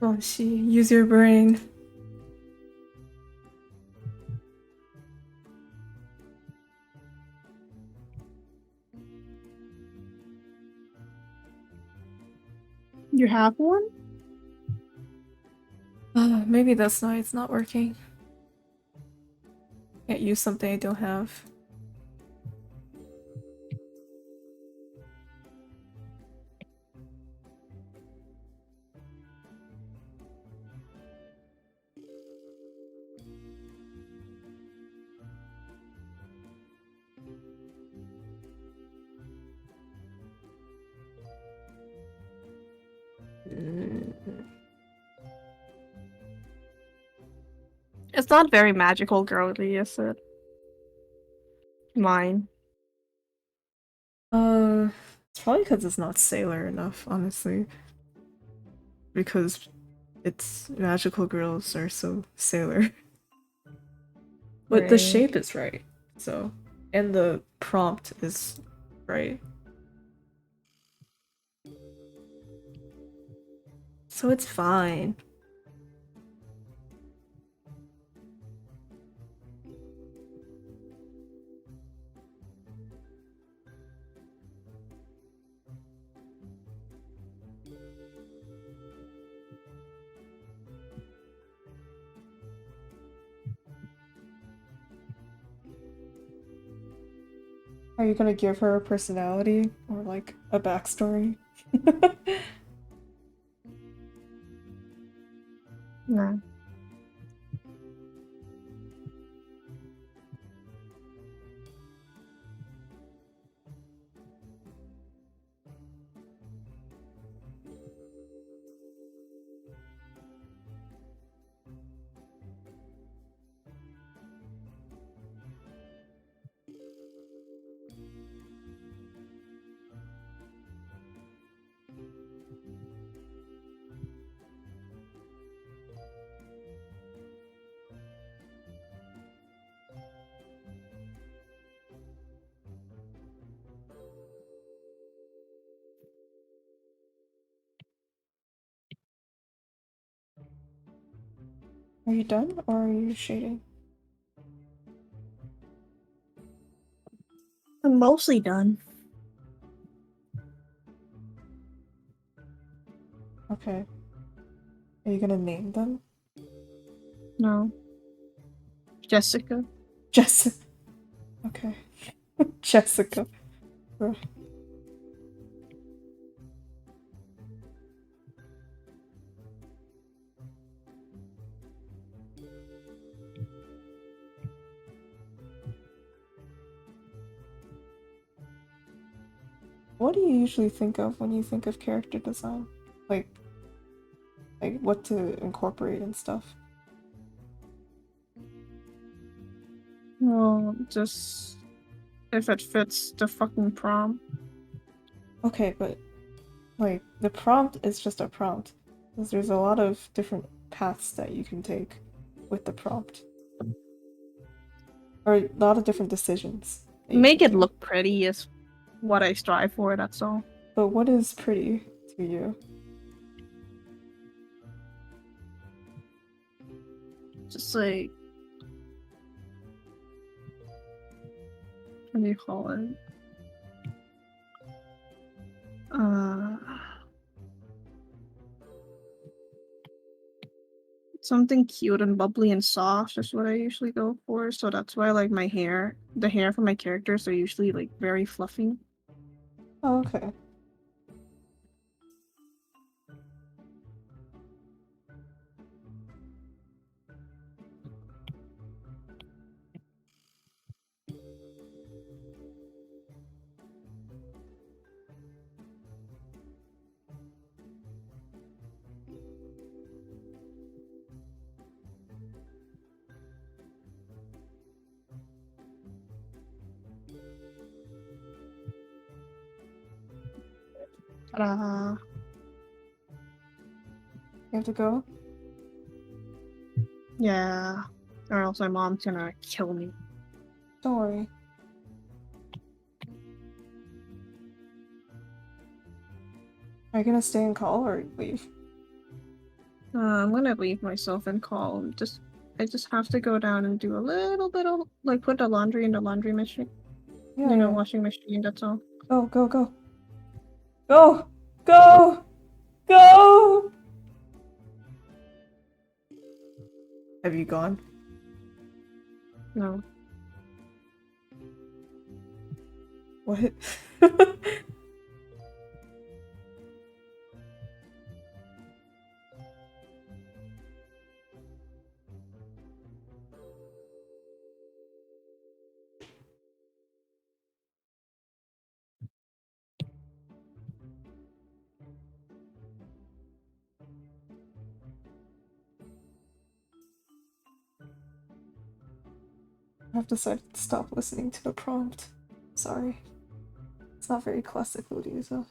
Oh, use your brain. You have one? Maybe that's why it's not working. Can't use something I don't have. It's not very magical girly, is it? Mine. It's probably because it's not sailor enough, honestly. Because its magical girls are so sailor. But the Right. shape is right, so. And the prompt is right. So it's fine. Are you gonna give her a personality or like a backstory? No. Are you done or are you shading? I'm mostly done. Okay. Are you gonna name them? No. Jessica. Jessica. Okay. Jessica. Bruh. What do you usually think of when you think of character design? Like, like what to incorporate and stuff? Well, just if it fits the fucking prompt. Okay, but like the prompt is just a prompt. Because there's a lot of different paths that you can take with the prompt. Or a lot of different decisions that you Make can it do. look pretty is what I strive for, that's all. But what is pretty to you? Just like, what do you call it? Uh, Something cute and bubbly and soft is what I usually go for. So that's why like my hair, the hair for my characters are usually like very fluffy. Oh, okay. Uh, You have to go? yeah. Or else my mom's gonna kill me. Don't worry. Are you gonna stay and call or leave? I'm gonna leave myself in calm. I just have to go down and do a little bit of like put the laundry in the laundry machine. Yeah, yeah. Washing machine, that's all. Go, go, go. Go! Go! Go! Have you gone? No. What? I've decided to stop listening to the prompt. Sorry. It's not very classic Lolita.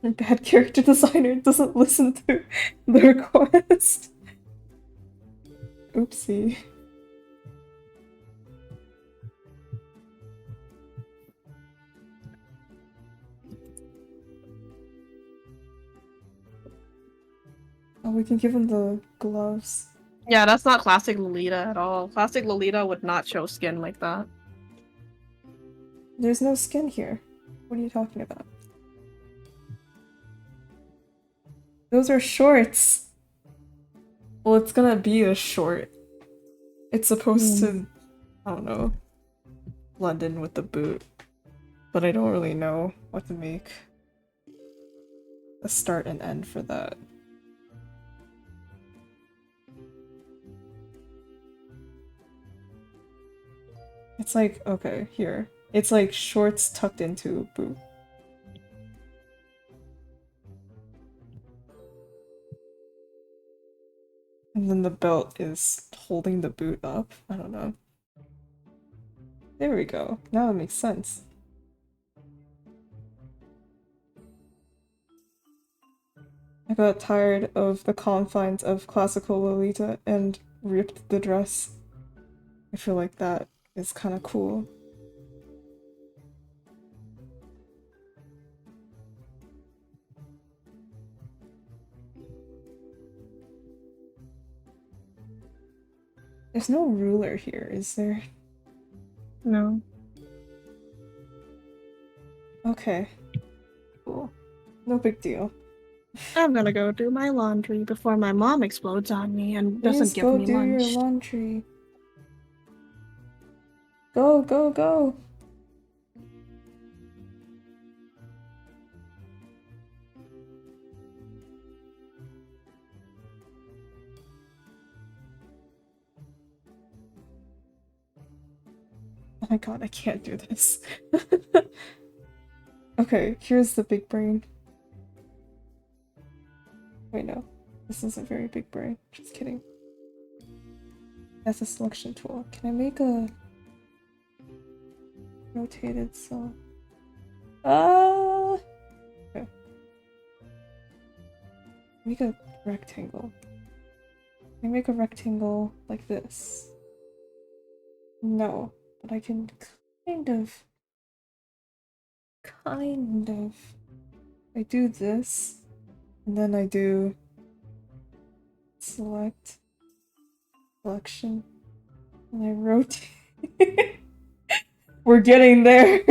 Bad character designer doesn't listen to the request. Oopsie. Oh, we can give him the gloves. Yeah, that's not classic Lolita at all. Classic Lolita would not show skin like that. There's no skin here. What are you talking about? Those are shorts! Well, it's gonna be a short. It's supposed to, I don't know, blend in with the boot. But I don't really know what to make a start and end for that. It's like, okay, here. It's like shorts tucked into a boot. And then the belt is holding the boot up. I don't know. There we go. Now it makes sense. I got tired of the confines of classical Lolita and ripped the dress. I feel like that is kind of cool. There's no ruler here, is there? No. Okay. Cool. No big deal. I'm gonna go do my laundry before my mom explodes on me and Please doesn't give go me do your lunch. laundry. Go, go, go! Oh my god, I can't do this. Okay, here's the big brain. Wait, no. This isn't very big brain. Just kidding. That's a selection tool. Can I make a rotated saw? Okay. Make a rectangle. Can I make a rectangle like this? No, but I can kind of. I do this, and then I do selection, and I rotate. We're getting there.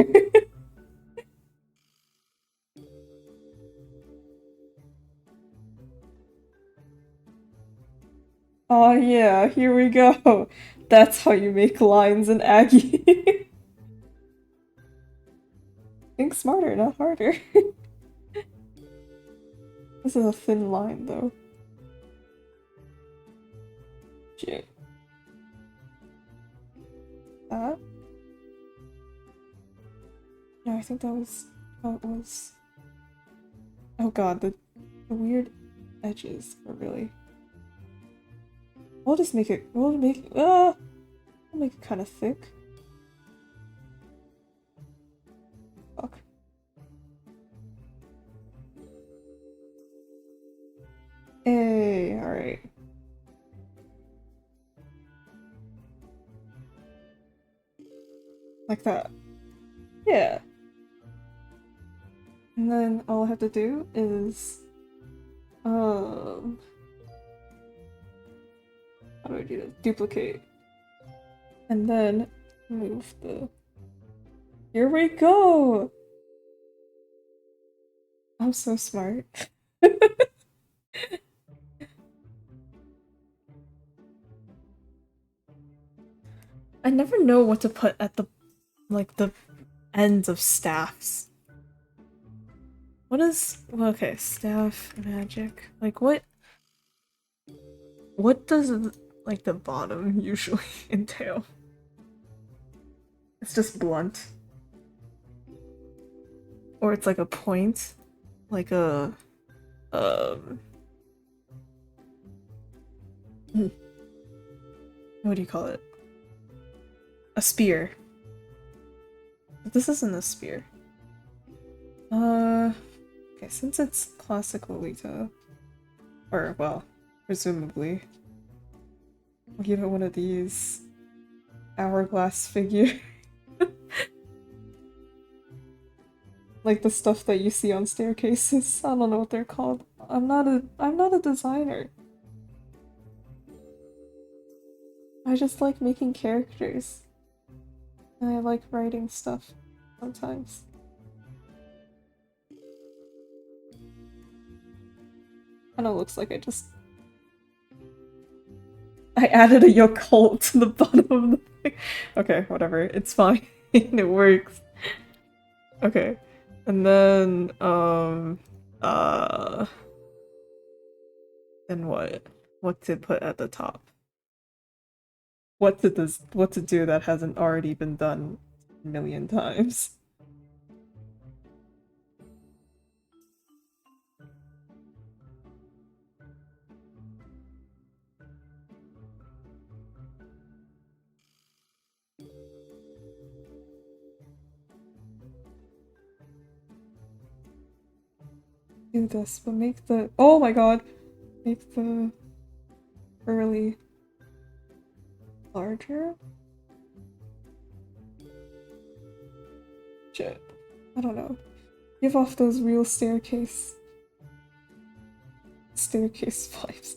Oh yeah, here we go. That's how you make lines in Aggie. Think smarter, not harder. This is a thin line though. Shit. That? No, I think that was how it was. Oh god, the weird edges are really. We'll just make it. We'll make it kind of thick. Fuck. Hey, alright. Like that. Yeah. And then all I have to do is how do I do this? Duplicate. And then move the here we go! I'm so smart. I never know what to put at the the ends of staffs. What is okay, staff magic. Like what does like the bottom usually entail? It's just blunt. Or it's like a point. Like a um what do you call it? A spear. But this isn't a spear. Okay, since it's classic Lolita, or well, presumably, I'll give it one of these hourglass figure. Like the stuff that you see on staircases. I don't know what they're called. I'm not a designer. I just like making characters. And I like writing stuff sometimes. Kinda looks like I added a Yakult to the bottom of the thing. Okay, whatever. It's fine. It works. Okay. And then, then what? What to put at the top? What to do that hasn't already been done a million times? Do this, but make the oh my god! Make the early larger? Shit. I don't know. Give off those real staircase vibes.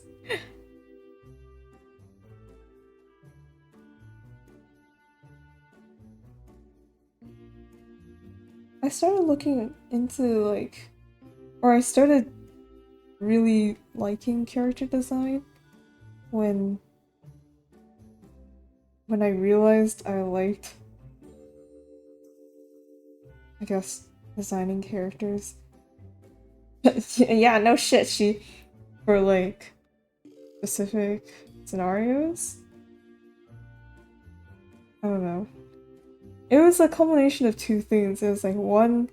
I started looking into or I started really liking character design when I realized I liked, I guess, designing characters. Yeah, no shit, for like specific scenarios. I don't know. It was a culmination of two things. It was like one,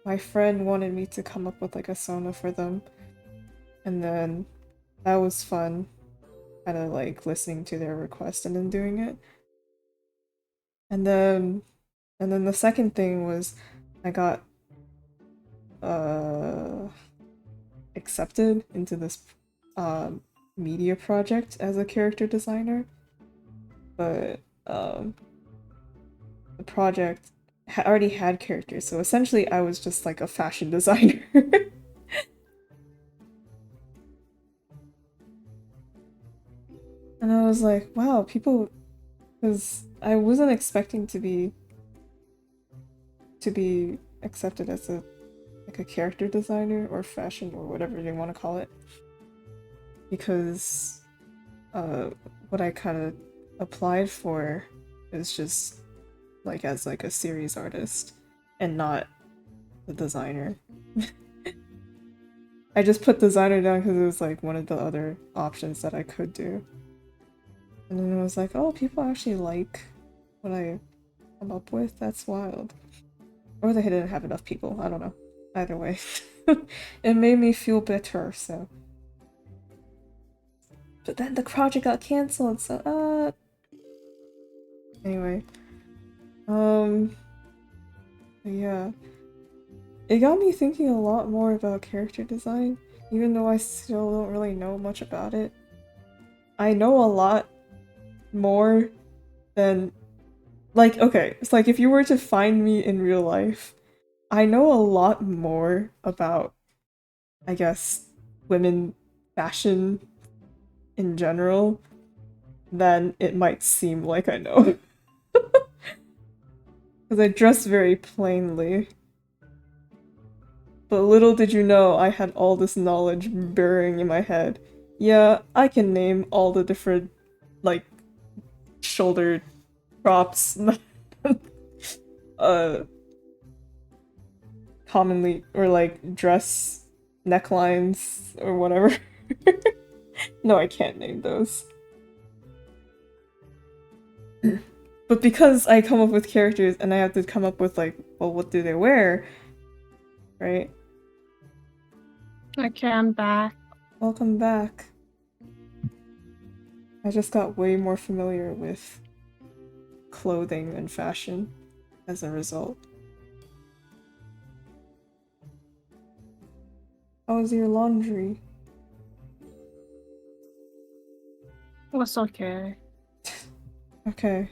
my friend wanted me to come up with like a sona for them, and then that was fun, kind of like listening to their request and then doing it. And then the second thing was I got accepted into this media project as a character designer, but the project already had characters, so essentially I was just like a fashion designer. And I was like, wow, people, because I wasn't expecting to be accepted as a character designer or fashion or whatever you want to call it, because what I kind of applied for is just like as like a series artist and not the designer. I just put designer down because it was like one of the other options that I could do. And then I was like, oh, people actually like what I come up with? That's wild. Or they didn't have enough people, I don't know. Either way. It made me feel better, so. But then the project got cancelled, so anyway. Yeah. It got me thinking a lot more about character design, even though I still don't really know much about it. I know a lot more than Like, okay, it's like if you were to find me in real life, I know a lot more about, I guess, women fashion in general than it might seem like I know. Because I dress very plainly. But little did you know I had all this knowledge burrowing in my head. Yeah, I can name all the different, like, shoulder props uh commonly or like dress necklines or whatever. No, I can't name those. But because I come up with characters and I have to come up with like, well, what do they wear, right? Okay, I'm back. Welcome back. I just got way more familiar with clothing and fashion as a result. How's your laundry? It's okay. Okay.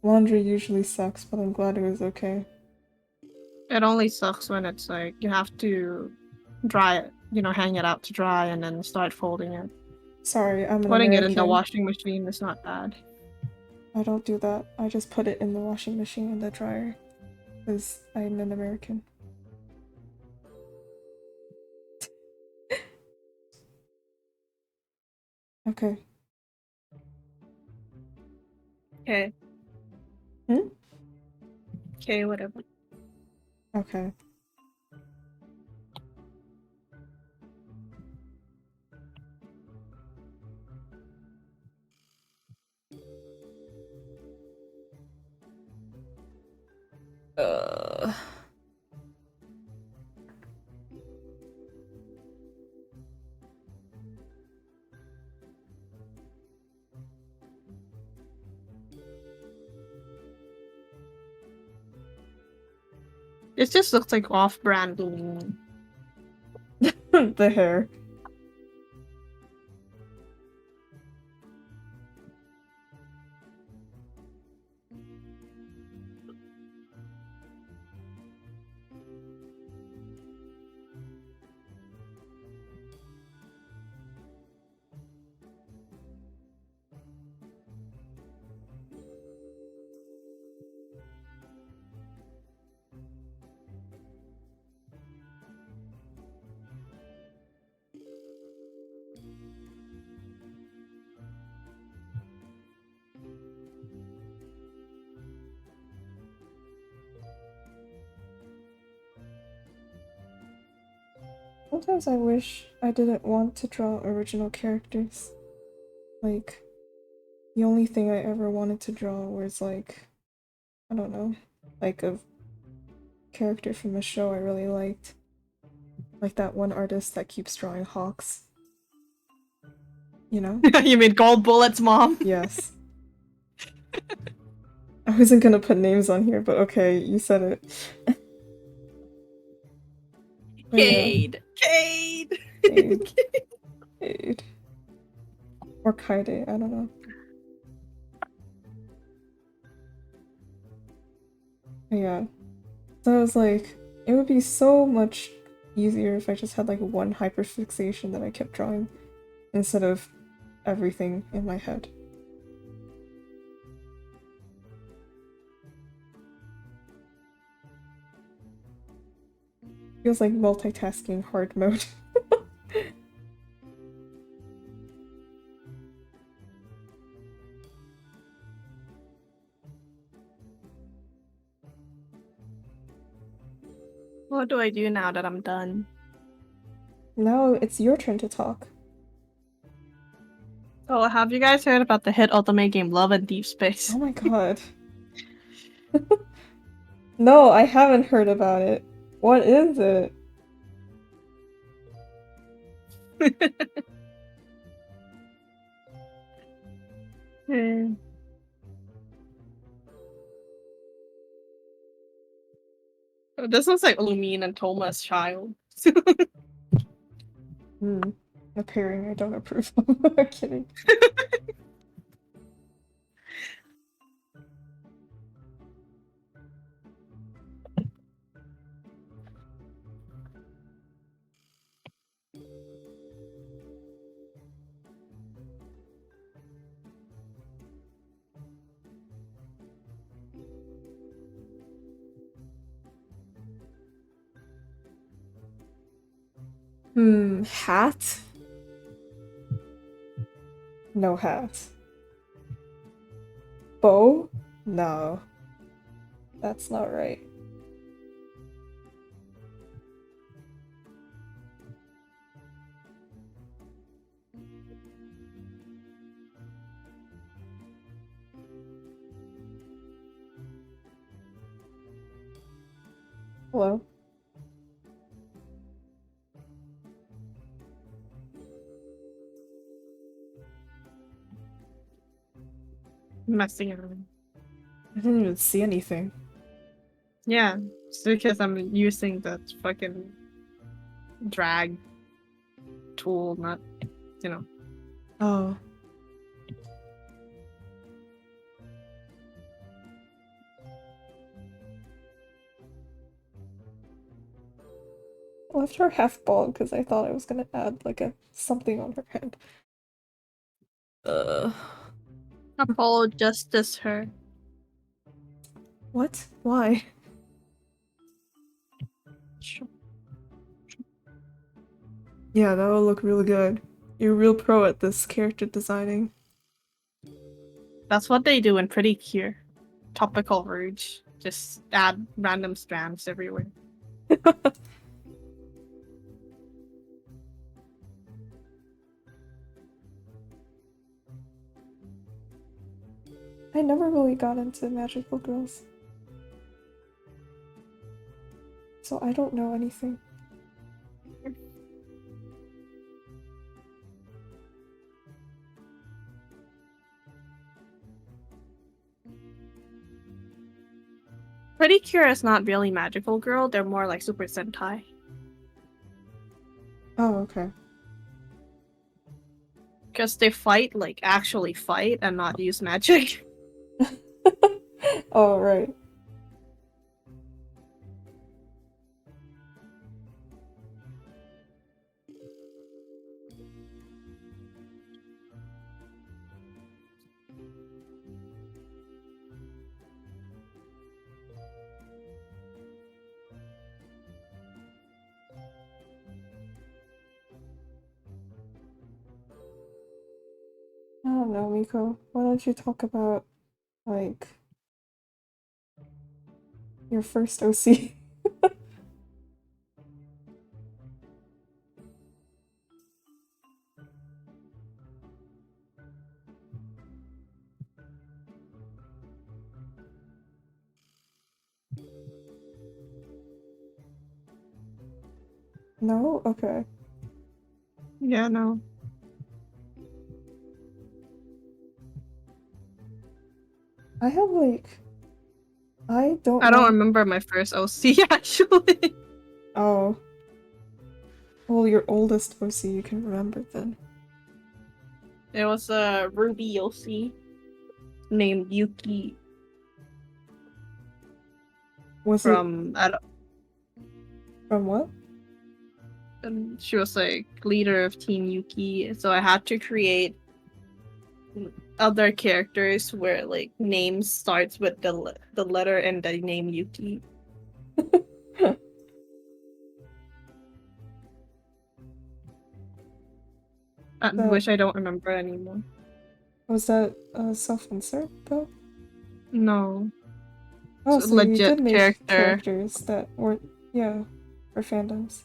Laundry usually sucks, but I'm glad it was okay. It only sucks when it's like you have to dry it, hang it out to dry and then start folding it. Sorry, I'm an Putting it in the American. washing machine is not bad. I don't do that. I just put it in the washing machine in the dryer. Because I'm an American. Okay. Okay. Hmm? Okay, whatever. Okay. Uh, It just looks like off-brand Bloom. the hair. Sometimes I wish I didn't want to draw original characters. Like, the only thing I ever wanted to draw was like, I don't know, like a character from a show I really liked. Like that one artist that keeps drawing hawks. You know? You mean gold bullets, mom? Yes. I wasn't gonna put names on here, but okay, you said it. But yeah. Cade. Cade. Cade. Cade. Or Kaide, I don't know. But yeah. So I was like, it would be so much easier if I just had like one hyperfixation that I kept drawing instead of everything in my head. Feels like multitasking hard mode. What do I do now that I'm done? Now it's your turn to talk. Oh, have you guys heard about the hit ultimate game Love and Deep Space? Oh my god. No, I haven't heard about it. What is it? Hmm. This looks like Lumine and Toma's child. Hmm. A pairing I don't approve of. I'm kidding. Hat? No hat. Bow? No. That's not right. Hello? Messing around. I didn't even see anything. Yeah, it's because I'm using that fucking drag tool, not, you know. Oh. I left her half bald because I thought I was gonna add like a something on her head. Uh. Apollo justice her. What? Why? Yeah, that will look really good. You're a real pro at this character designing. That's what they do in Pretty Cure. Topical Rouge. Just add random strands everywhere. I never really got into magical girls. So I don't know anything. Pretty Cure is not really magical girl, they're more like Super Sentai. Oh, okay. Because they fight, like actually fight and not use magic. Oh, right. I don't know, Miko. Why don't you talk about, like, your first OC? No? Okay. Yeah, no. I have, like... I don't I don't know. remember my first OC actually. Oh. Well, your oldest OC you can remember then. It was a Ruby OC named Yuki Was it from I don't, from what? and she was like leader of Team Yuki, so I had to create other characters where like names starts with the letter and the name Yuki. That Which I don't remember anymore. was that self-insert though? No, Oh, it's a so you did legit make character. characters that weren't, yeah, for fandoms.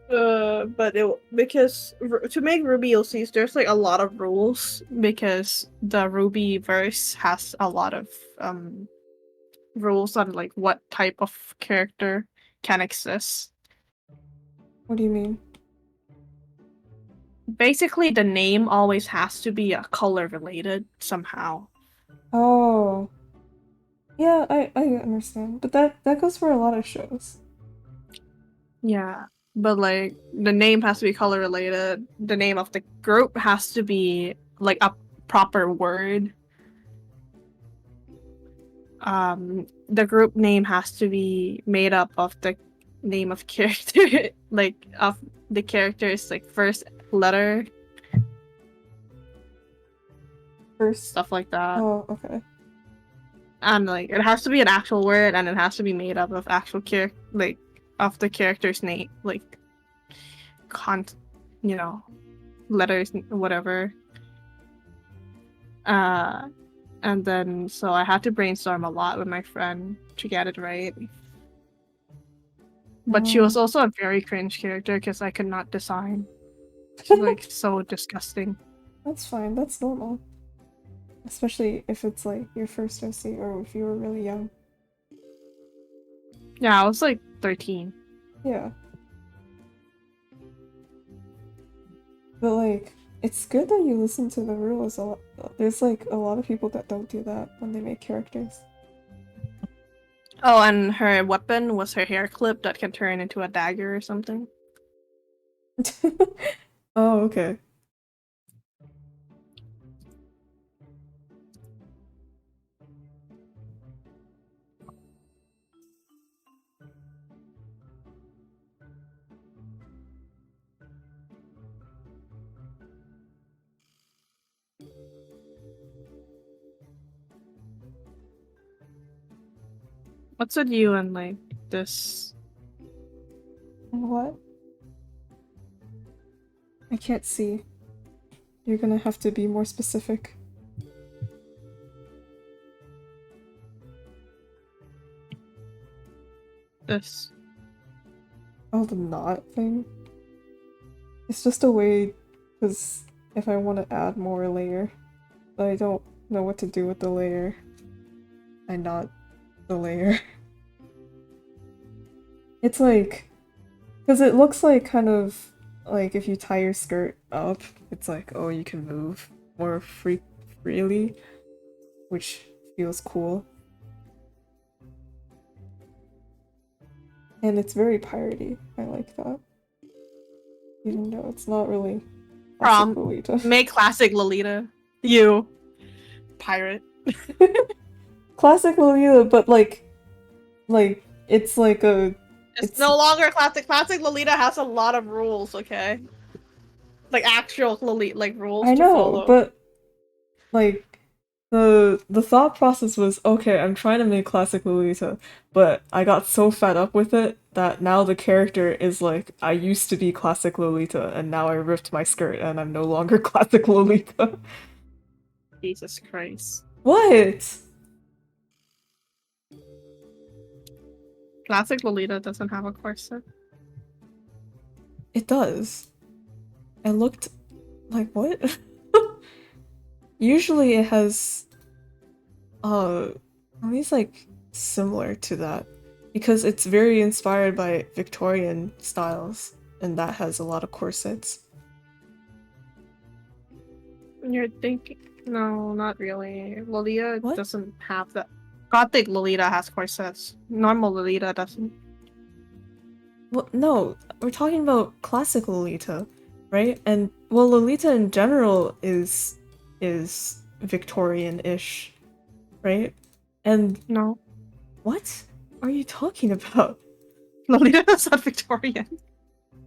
But because to make Ruby OCs, there's like a lot of rules because the Ruby verse has a lot of rules on like what type of character can exist. What do you mean? Basically, the name always has to be a color related somehow. Oh, yeah, I understand, but that goes for a lot of shows. Yeah, but like the name has to be color related. The name of the group has to be like a proper word. The group name has to be made up of the name of character, like of the character's like first letter, First, stuff like that. oh, okay. And like it has to be an actual word, and it has to be made up of actual character, like of the character's name, like you know, letters, whatever. And then so I had to brainstorm a lot with my friend to get it right. But she was also a very cringe character because I could not design. She's like so disgusting. That's fine, that's normal. Especially if it's like your first OC or if you were really young. Yeah, I was like 13. Yeah. But like, it's good that you listen to the rules a lot. There's like a lot of people that don't do that when they make characters. Oh, and her weapon was her hair clip that can turn into a dagger or something. Oh, okay. What's with you and like this? What? I can't see. You're gonna have to be more specific. This. Oh, the knot thing? It's just a way, because if I want to add more layer, but I don't know what to do with the layer, I knot the layer. It's like, because it looks like kind of like if you tie your skirt up, it's like, oh, you can move more freely, which feels cool. And it's very piratey. I like that. Even though it's not really classic Lolita. Make classic Lolita. You. Pirate. Classic Lolita, but like it's like a... It's no longer classic. Classic Lolita has a lot of rules, okay? Like actual Lolita, like rules I to know, follow. but like the thought process was, okay, I'm trying to make classic Lolita, but I got so fed up with it that now the character is like, I used to be classic Lolita, and now I ripped my skirt and I'm no longer classic Lolita. Jesus Christ. What? Classic Lolita doesn't have a corset. It does. I looked like, what? Usually it has at least like similar to that, because it's very inspired by Victorian styles, and that has a lot of corsets. You're thinking no, not really. Lolita What? doesn't have that. Gothic Lolita has corsets. Normal Lolita doesn't. Well, no, we're talking about classic Lolita, right? And well, Lolita in general is Victorian-ish, right? And No. what are you talking about? Lolita is not Victorian.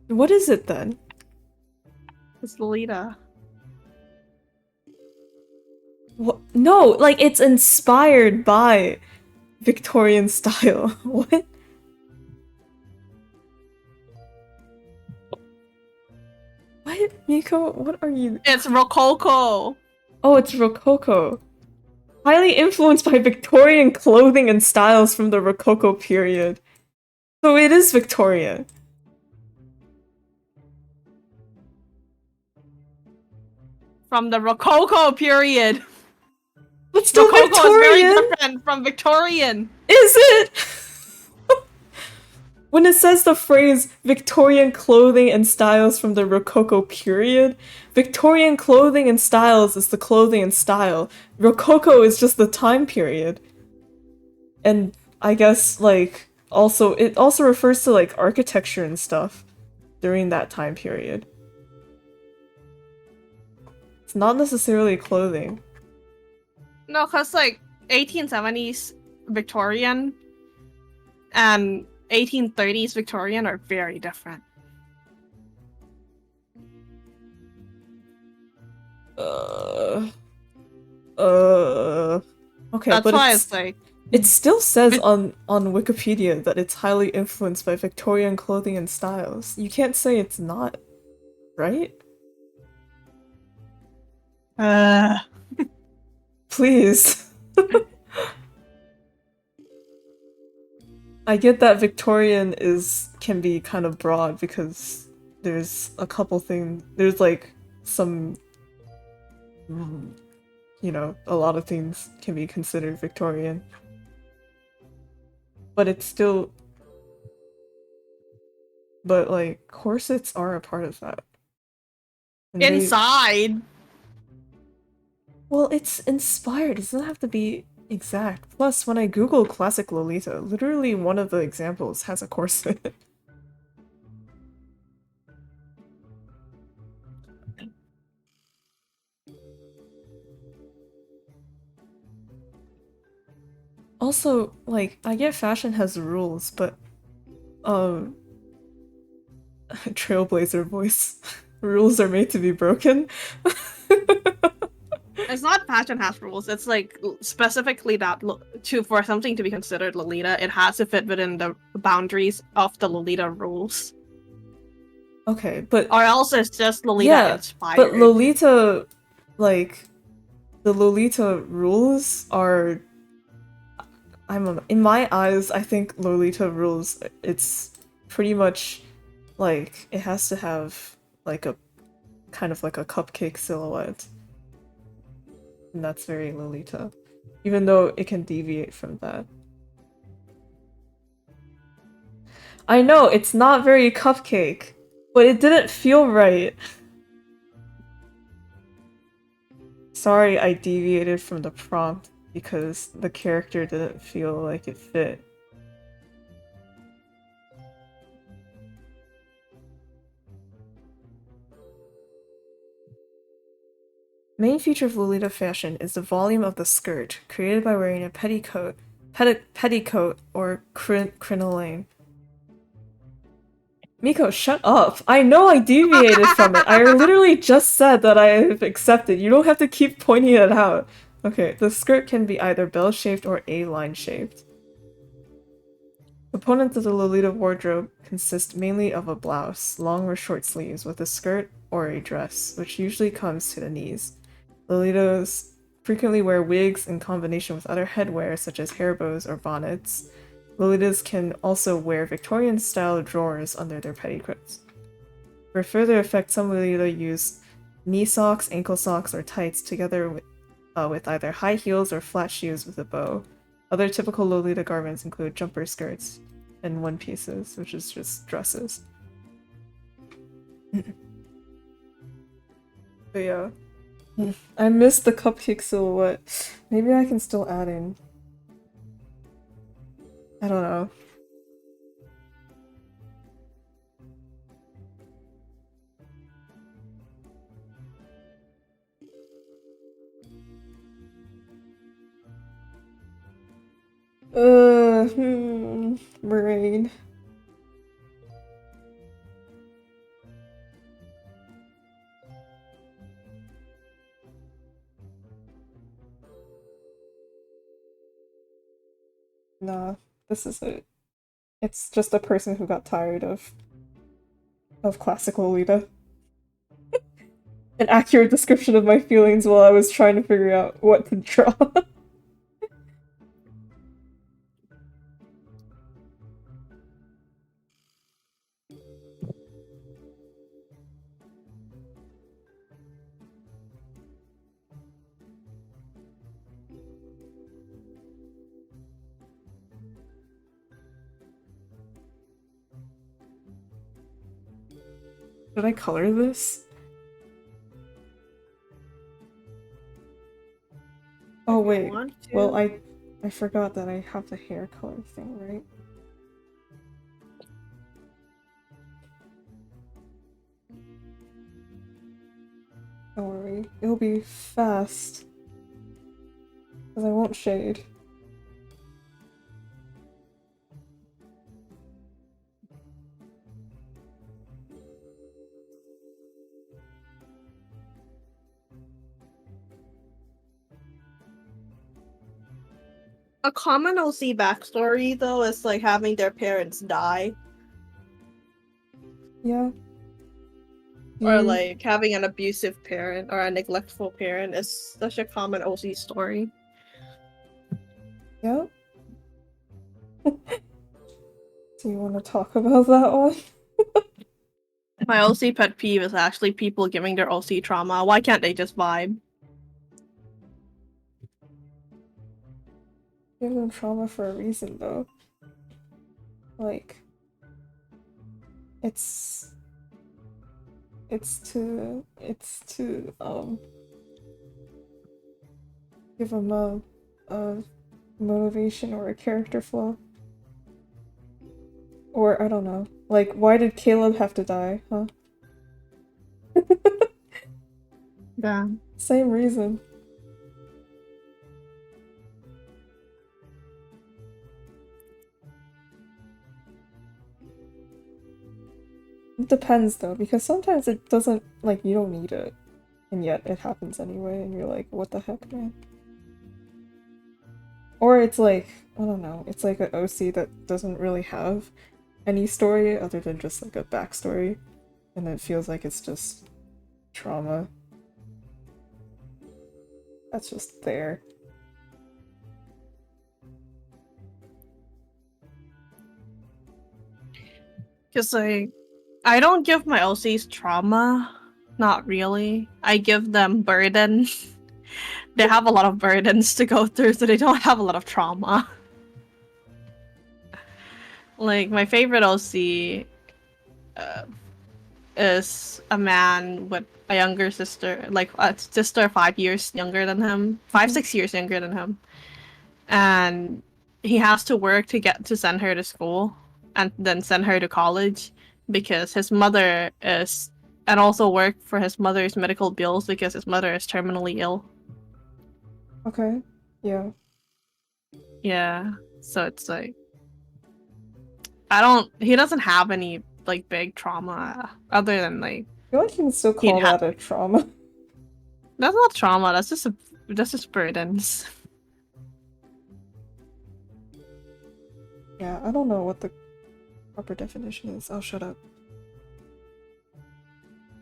What is it then? It's Lolita. What? No, like it's inspired by Victorian style. What? What, Miko? What are you? It's Rococo. Oh, it's Rococo. Highly influenced by Victorian clothing and styles from the Rococo period. So it is Victorian. From the Rococo period. But still Rococo Victorian! is very different from Victorian. Is it? When it says the phrase Victorian clothing and styles from the Rococo period, Victorian clothing and styles is the clothing and style. Rococo is just the time period. And I guess, like, also, it also refers to, like, architecture and stuff during that time period. It's not necessarily clothing. No, because, like, 1870s Victorian and 1830s Victorian are very different. Okay, That's but why it's like it still says on Wikipedia that it's highly influenced by Victorian clothing and styles. You can't say it's not. right? Uh, Please. I get that Victorian can be kind of broad because there's a couple things. There's like some, a lot of things can be considered Victorian, but it's still. But like corsets are a part of that, and they. inside. Well, it's inspired. It doesn't have to be exact. Plus, when I Google classic Lolita, literally one of the examples has a corset. Also, like, I get fashion has rules, but um trailblazer voice. Rules are made to be broken. It's not fashion has rules. It's like specifically that for something to be considered Lolita, it has to fit within the boundaries of the Lolita rules, Okay, but or else it's just Lolita yeah, but inspired. Lolita, like, the Lolita rules are. In my eyes, I think Lolita rules. It's pretty much like it has to have like a kind of like a cupcake silhouette, and that's very Lolita, even though it can deviate from that. I know it's not very cupcake, but it didn't feel right. Sorry, I deviated from the prompt because the character didn't feel like it fit. Main feature of Lolita fashion is the volume of the skirt, created by wearing a petticoat or crinoline. Miko, shut up! I know I deviated from it. I literally just said that I have accepted. You don't have to keep pointing it out. Okay, the skirt can be either bell-shaped or A-line shaped. Components of the Lolita wardrobe consist mainly of a blouse, long or short sleeves, with a skirt or a dress, which usually comes to the knees. Lolitas frequently wear wigs in combination with other headwear such as hair bows or bonnets. Lolitas can also wear Victorian-style drawers under their petticoats. For further effect, some Lolita use knee socks, ankle socks, or tights together with either high heels or flat shoes with a bow. Other typical Lolita garments include jumper skirts and one pieces, which is just dresses. But yeah. I missed the cupcake silhouette. Maybe I can still add in. I don't know. Brain. Nah, this is it. It's just a person who got tired of classical Lolita. An accurate description of my feelings while I was trying to figure out what to draw. Did I color this? Oh If you wait. want Well, to. I forgot that I have the hair color thing, right? Don't worry. It'll be fast. Because I won't shade. A common OC backstory, though, is like having their parents die. Yeah. or You, like having an abusive parent or a neglectful parent is such a common OC story. yeah. Do you want to talk about that one? My OC pet peeve is actually people giving their OC trauma. Why can't they just vibe? Give them trauma for a reason, though. Like, it's it's to give them a motivation or a character flaw. Or I don't know. Like, why did Caleb have to die, huh? Yeah. Same reason. It depends though, because sometimes it doesn't, like, you don't need it. And yet it happens anyway, and you're like, what the heck, man? Or it's like, I don't know, it's like an OC that doesn't really have any story other than just like a backstory. And it feels like it's just trauma. That's just there. Because like I don't give my OCs trauma. Not really. I give them burden. They have a lot of burdens to go through, so they don't have a lot of trauma. Like my favorite OC uh, is a man with a younger sister, like a sister 5 years younger than him, 5, 6 years younger than him, and he has to work to get to send her to school and then send her to college because his mother is, and also work for his mother's medical bills because his mother is terminally ill. Okay. Yeah. Yeah, so it's like I don't. He doesn't have any like big trauma other than like I feel like you can still he'd call have. that a trauma. That's not trauma. That's just burdens. Yeah, I don't know what the proper definition is. I'll shut up.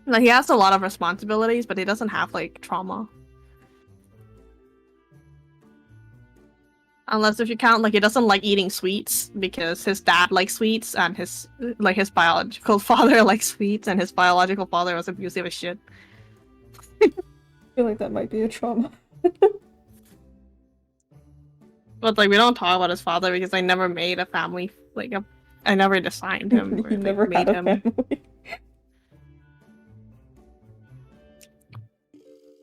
Like he has a lot of responsibilities, but he doesn't have like trauma. Unless if you count like he doesn't like eating sweets because his dad likes sweets and his biological father likes sweets and his biological father was abusive as shit. I feel like that might be a trauma. But like we don't talk about his father because I never made a family like a I never designed him He or like never had made a him family.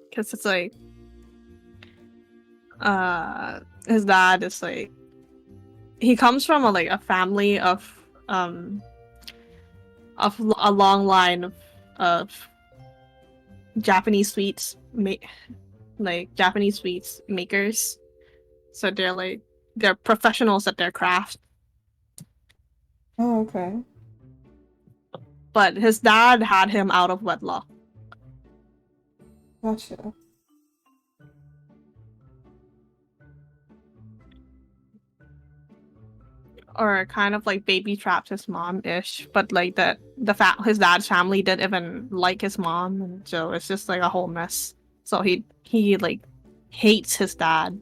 because it's like his dad is like he comes from a family of a long line of Japanese sweets like Japanese sweets makers. So they're professionals at their craft. Oh, okay. But his dad had him out of wedlock. Gotcha. Or kind of like baby trapped his mom ish, but like his dad's family didn't even like his mom, and so it's just like a whole mess. So he like hates his dad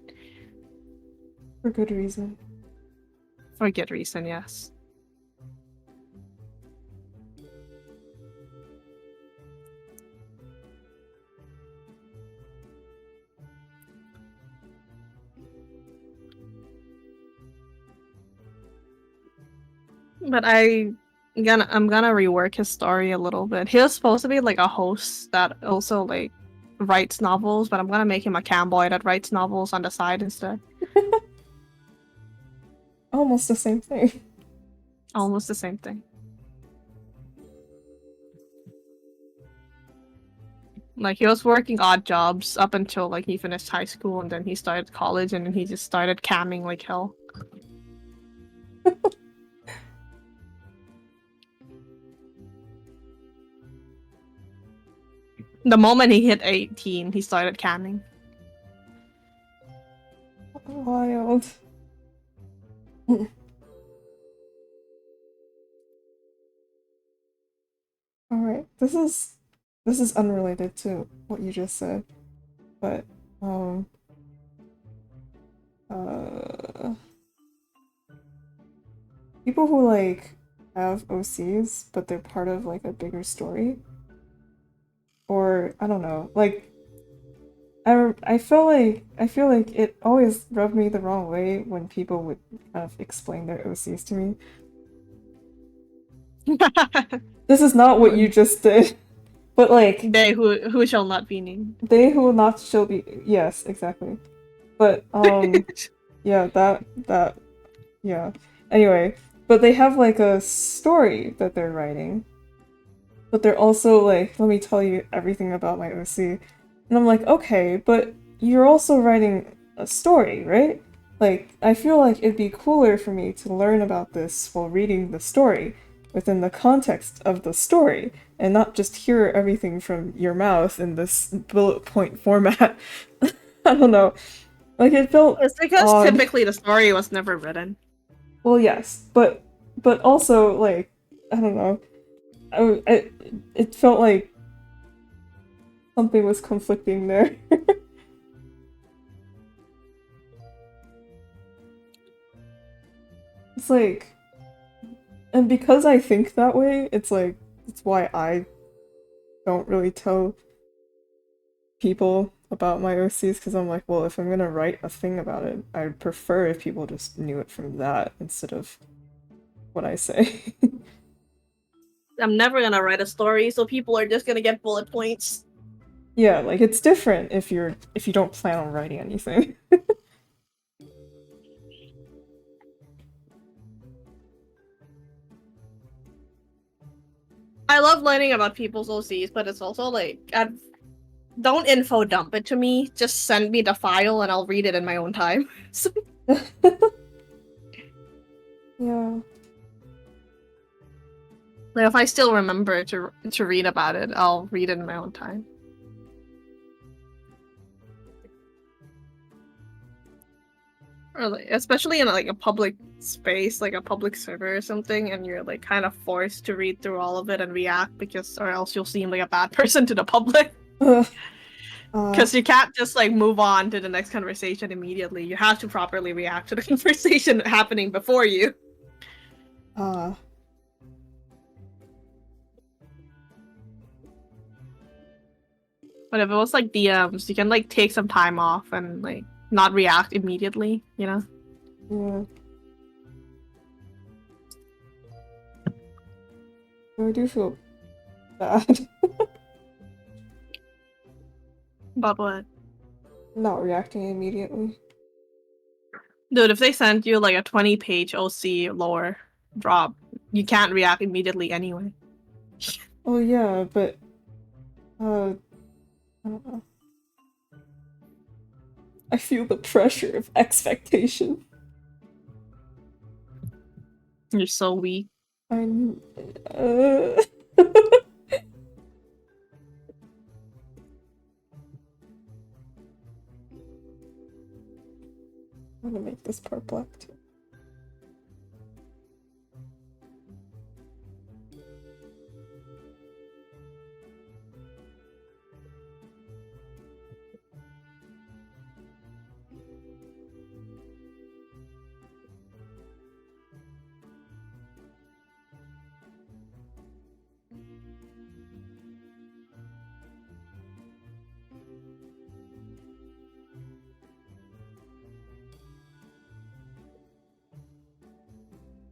For good reason. for good reason, yes. But I'm gonna rework his story a little bit. He was supposed to be like a host that also like writes novels, but I'm gonna make him a camboy that writes novels on the side instead. Almost the same thing. Almost the same thing. Like he was working odd jobs up until like he finished high school and then he started college and then he just started camming like hell. The moment he hit 18, he started camming. Wild. Alright, this is this is unrelated to what you just said, but um uh people who like have OCs but they're part of like a bigger story, or I don't know, like I feel like it always rubbed me the wrong way when people would kind of explain their OCs to me. This is not what you just did, but like They who shall not be named. they who will not shall be. Yes, exactly. But yeah, that yeah. Anyway, but they have like a story that they're writing, but they're also like, let me tell you everything about my OC. And I'm like, okay, but you're also writing a story, right? Like, I feel like it'd be cooler for me to learn about this while reading the story within the context of the story and not just hear everything from your mouth in this bullet point format. I don't know. Like, it felt It's because odd. typically the story was never written. Well, yes, but also like I don't know. It felt like something was conflicting there. It's like, and because I think that way, it's like it's why I don't really tell people about my OCs because I'm like, well, if I'm gonna write a thing about it, I'd prefer if people just knew it from that instead of what I say. I'm never gonna write a story, so people are just gonna get bullet points. Yeah, like it's different if you don't plan on writing anything. I love learning about people's OCs, but it's also like, don't info dump it to me. Just send me the file and I'll read it in my own time. Yeah. Like if I still remember to read about it, I'll read it in my own time. Or like, especially in like a public space, like a public server or something, and you're like kind of forced to read through all of it and react because, or else you'll seem like a bad person to the public. Uh, Because you can't just like move on to the next conversation immediately. You have to properly react to the conversation happening before you. uh, But if it was like DMs, you can like take some time off and like not react immediately, you know? yeah. I do feel bad But what? not reacting immediately. Dude, if they sent you like a 20-page OC lore drop, you can't react immediately anyway. Oh yeah, but I don't know. I feel the pressure of expectation. You're so weak. I'm I'm gonna make this part black too.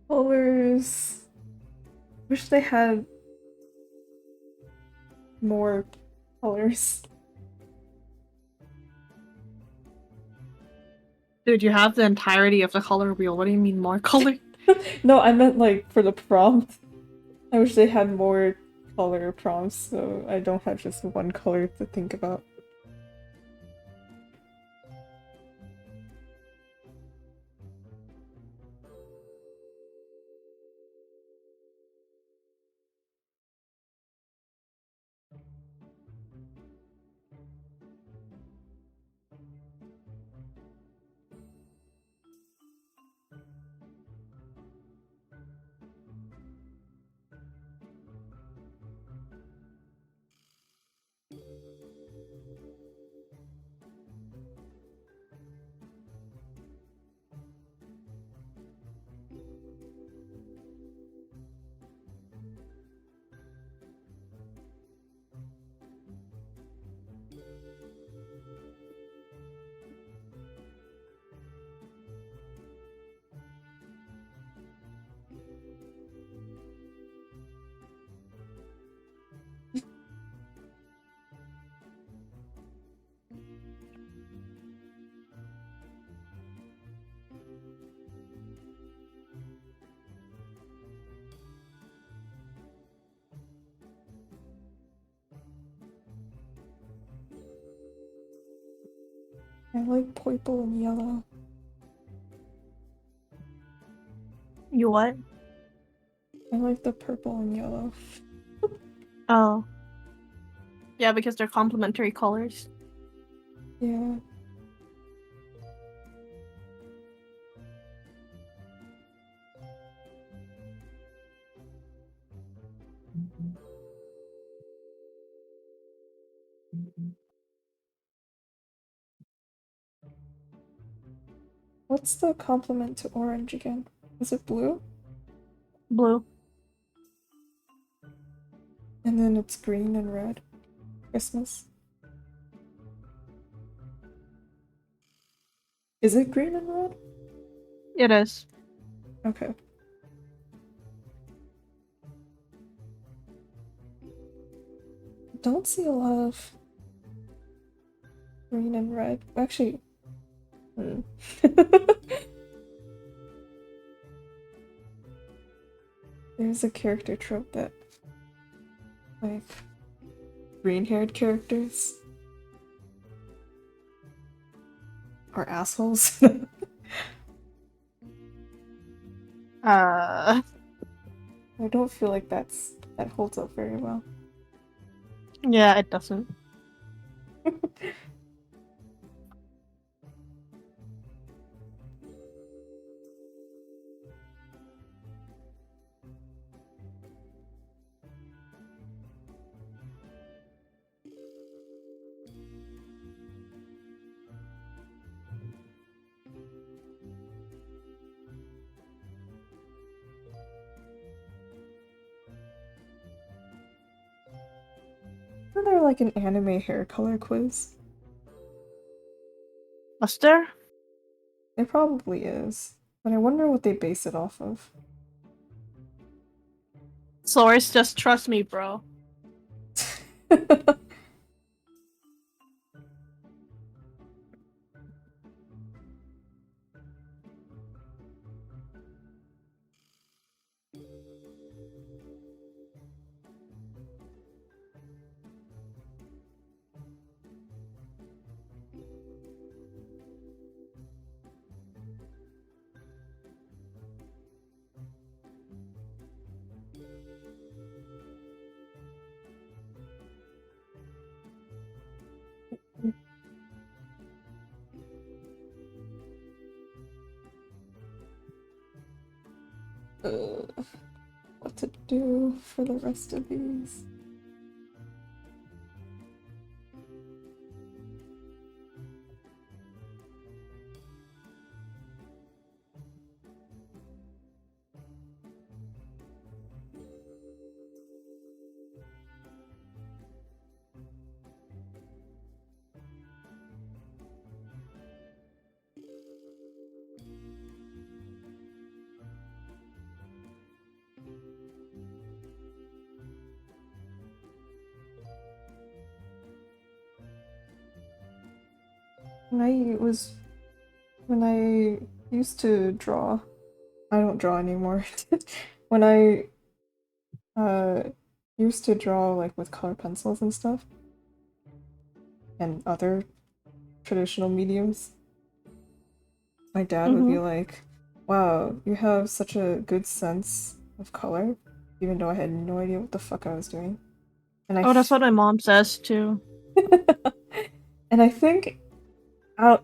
Colors. Wish they had more colors. Dude, you have the entirety of the color wheel. What do you mean more color? No, I meant like for the prompt. I wish they had more color prompts so I don't have just one color to think about. I like purple and yellow. You what? I like the purple and yellow. Oh. Yeah, because they're complementary colors. Yeah. What's the complement to orange again? Is it blue? Blue. And then it's green and red. Christmas. Is it green and red? It is. Okay. Don't see a lot of green and red. Actually, there's a character trope that, like, green-haired characters are assholes. Uh. I don't feel like that holds up very well. Yeah, it doesn't. Isn't there like an anime hair color quiz? Was there? There probably is, but I wonder what they base it off of. Source, just trust me, bro. What to do for the rest of these? When I used to draw, I don't draw anymore. When I uh used to draw like with color pencils and stuff and other traditional mediums, my dad would be Mm-hmm. like, "Wow, you have such a good sense of color," even though I had no idea what the fuck I was doing. And Oh, that's what my mom says too. and I think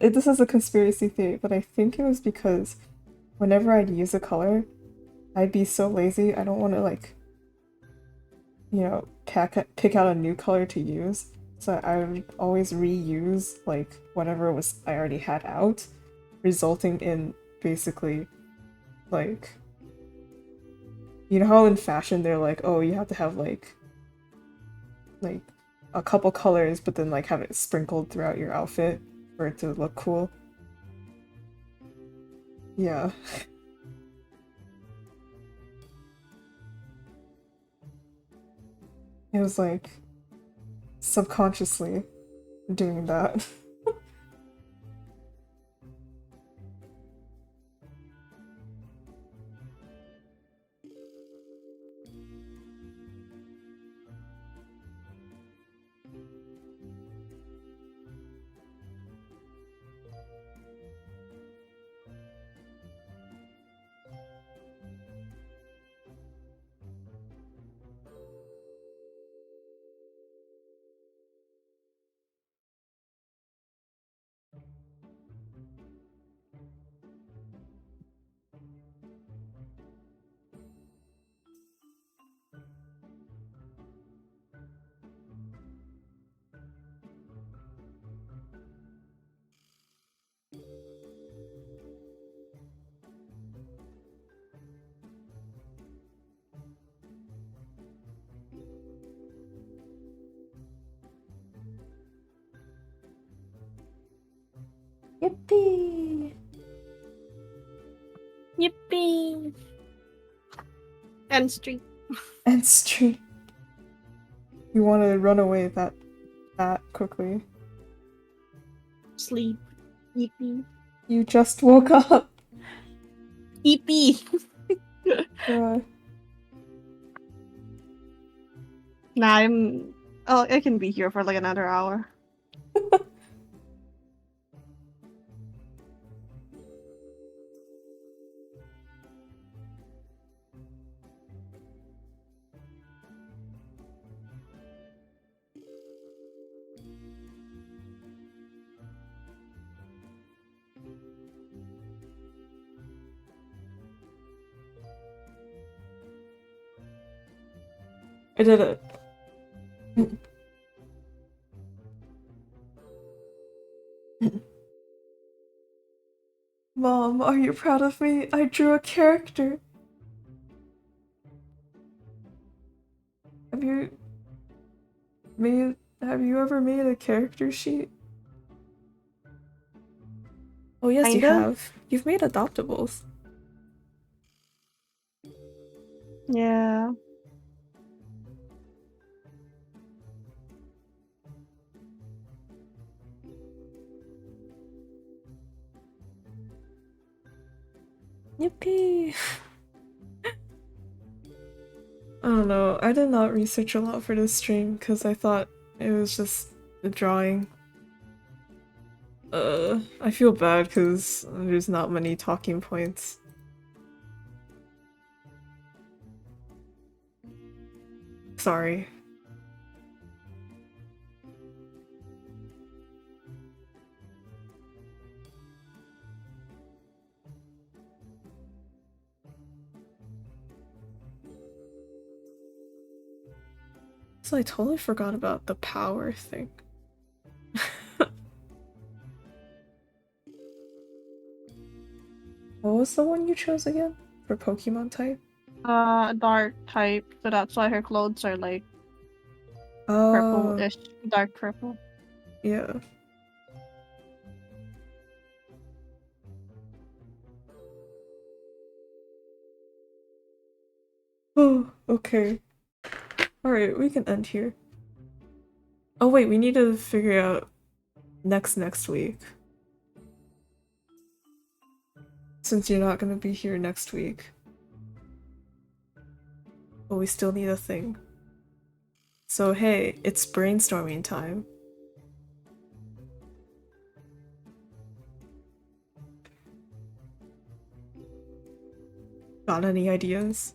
this is a conspiracy theory, but I think it was because whenever I'd use a color, I'd be so lazy. I don't want to like, pick out a new color to use. So I would always reuse like whatever was I already had out, resulting in basically like, you know how in fashion they're like, oh, you have to have like a couple colors, but then like have it sprinkled throughout your outfit for it to look cool. Yeah. It was like subconsciously doing that. Yippee! Yippee! End street. End street. You want to run away that quickly. Sleep. Yippee. You just woke up. Yippee! Uh, Nah, oh, I can be here for like another hour. I did it. Mom, are you proud of me? I drew a character. Have you ever made a character sheet? Oh yes, you Kinda? have. You've made adoptables. Yeah. Yippee! I don't know. I did not research a lot for this stream because I thought it was just the drawing. I feel bad because there's not many talking points. Sorry. So I totally forgot about the power thing. What was the one you chose again? For Pokemon type? Dark type, so that's why her clothes are like Oh, purple-ish, dark purple. yeah. Oh, okay. Alright, we can end here. Oh wait, we need to figure out next week. Since you're not gonna be here next week. But we still need a thing. So hey, it's brainstorming time. Got any ideas?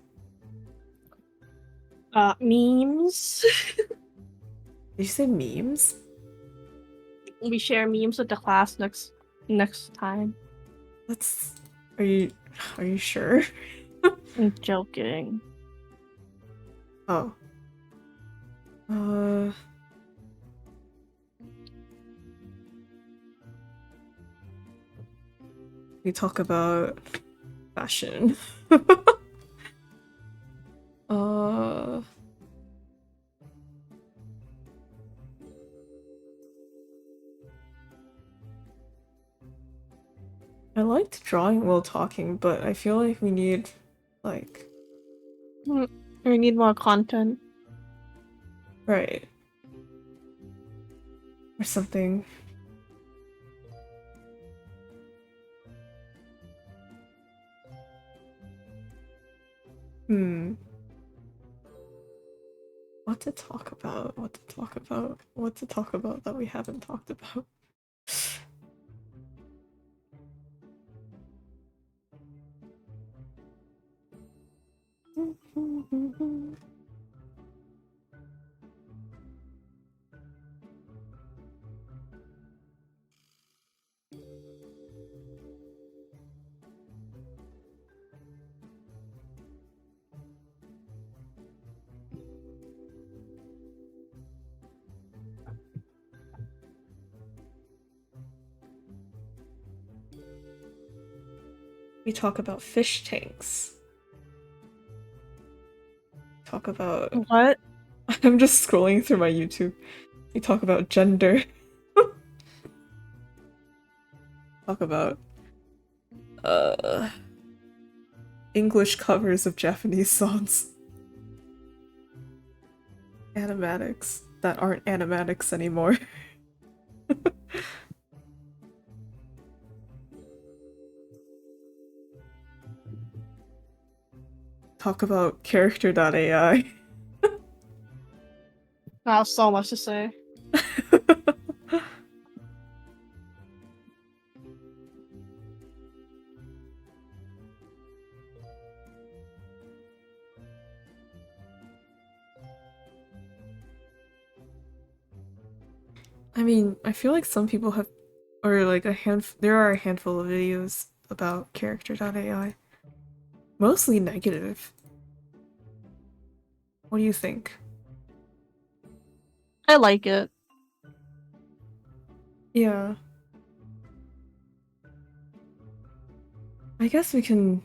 Memes. Did you say memes? We share memes with the class next time. That's... Are you sure? I'm joking. Oh. We talk about fashion. uh... I liked drawing while talking, but I feel like we need, like... We need more content. Right. Or something. Hmm. What to talk about? What to talk about? What to talk about that we haven't talked about? We talk about fish tanks. Talk about... What? I'm just scrolling through my YouTube. We talk about gender. talk about uh English covers of Japanese songs. Animatics that aren't animatics anymore. Talk about character.ai. I have so much to say. I mean, I feel like some people have, or like there are a handful of videos about character.ai. Mostly negative. What do you think? I like it. Yeah. I guess we can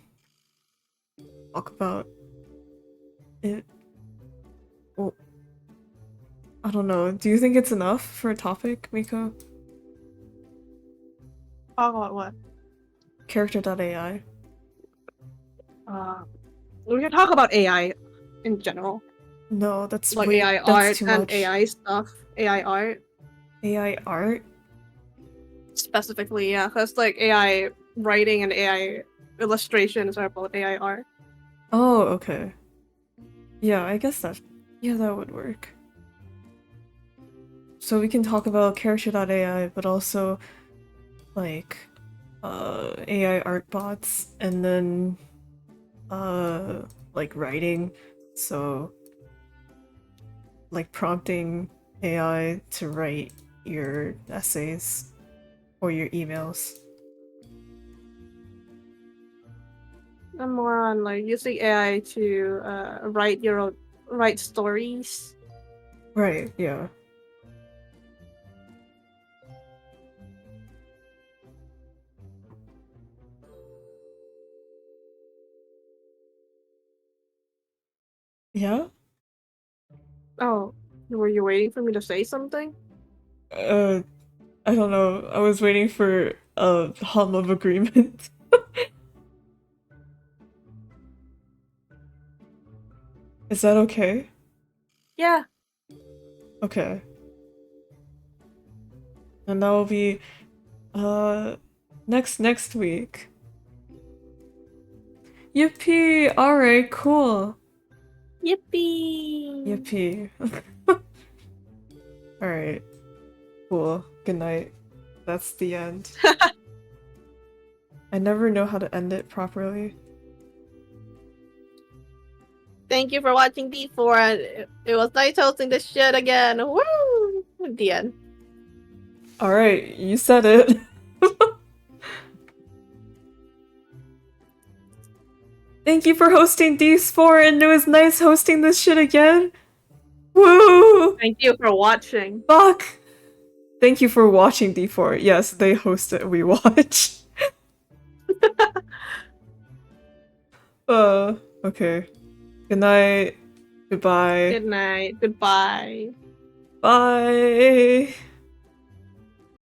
talk about it. Well, I don't know. Do you think it's enough for a topic, Miko? Talk about what? Character.ai. Uh, we can talk about AI in general, No, like AI that's art too and much. AI stuff. AI art AI art? specifically, yeah, because like AI writing and AI illustrations are both AI art. Oh, okay. Yeah, I guess yeah, that would work. So we can talk about character.ai, but also like AI art bots and then like writing. So like prompting AI to write your essays or your emails. I'm more on like using AI to write stories. Right, yeah. Yeah? Oh, were you waiting for me to say something? Uh I don't know. I was waiting for a hum of agreement. Is that okay? Yeah. Okay. And that will be uh next week. Yippee! Alright, cool. Yippee! Yippee. Alright, cool. Good night. That's the end. I never know how to end it properly. Thank you for watching D4. It was nice hosting this shit again. Woo! The end. Alright, you said it. Thank you for hosting D4, and it was nice hosting this shit again. Woo! Thank you for watching. Fuck! Thank you for watching D4. Yes, they host it, we watch. Okay. Good night. Goodbye. Good night. Goodbye. Bye.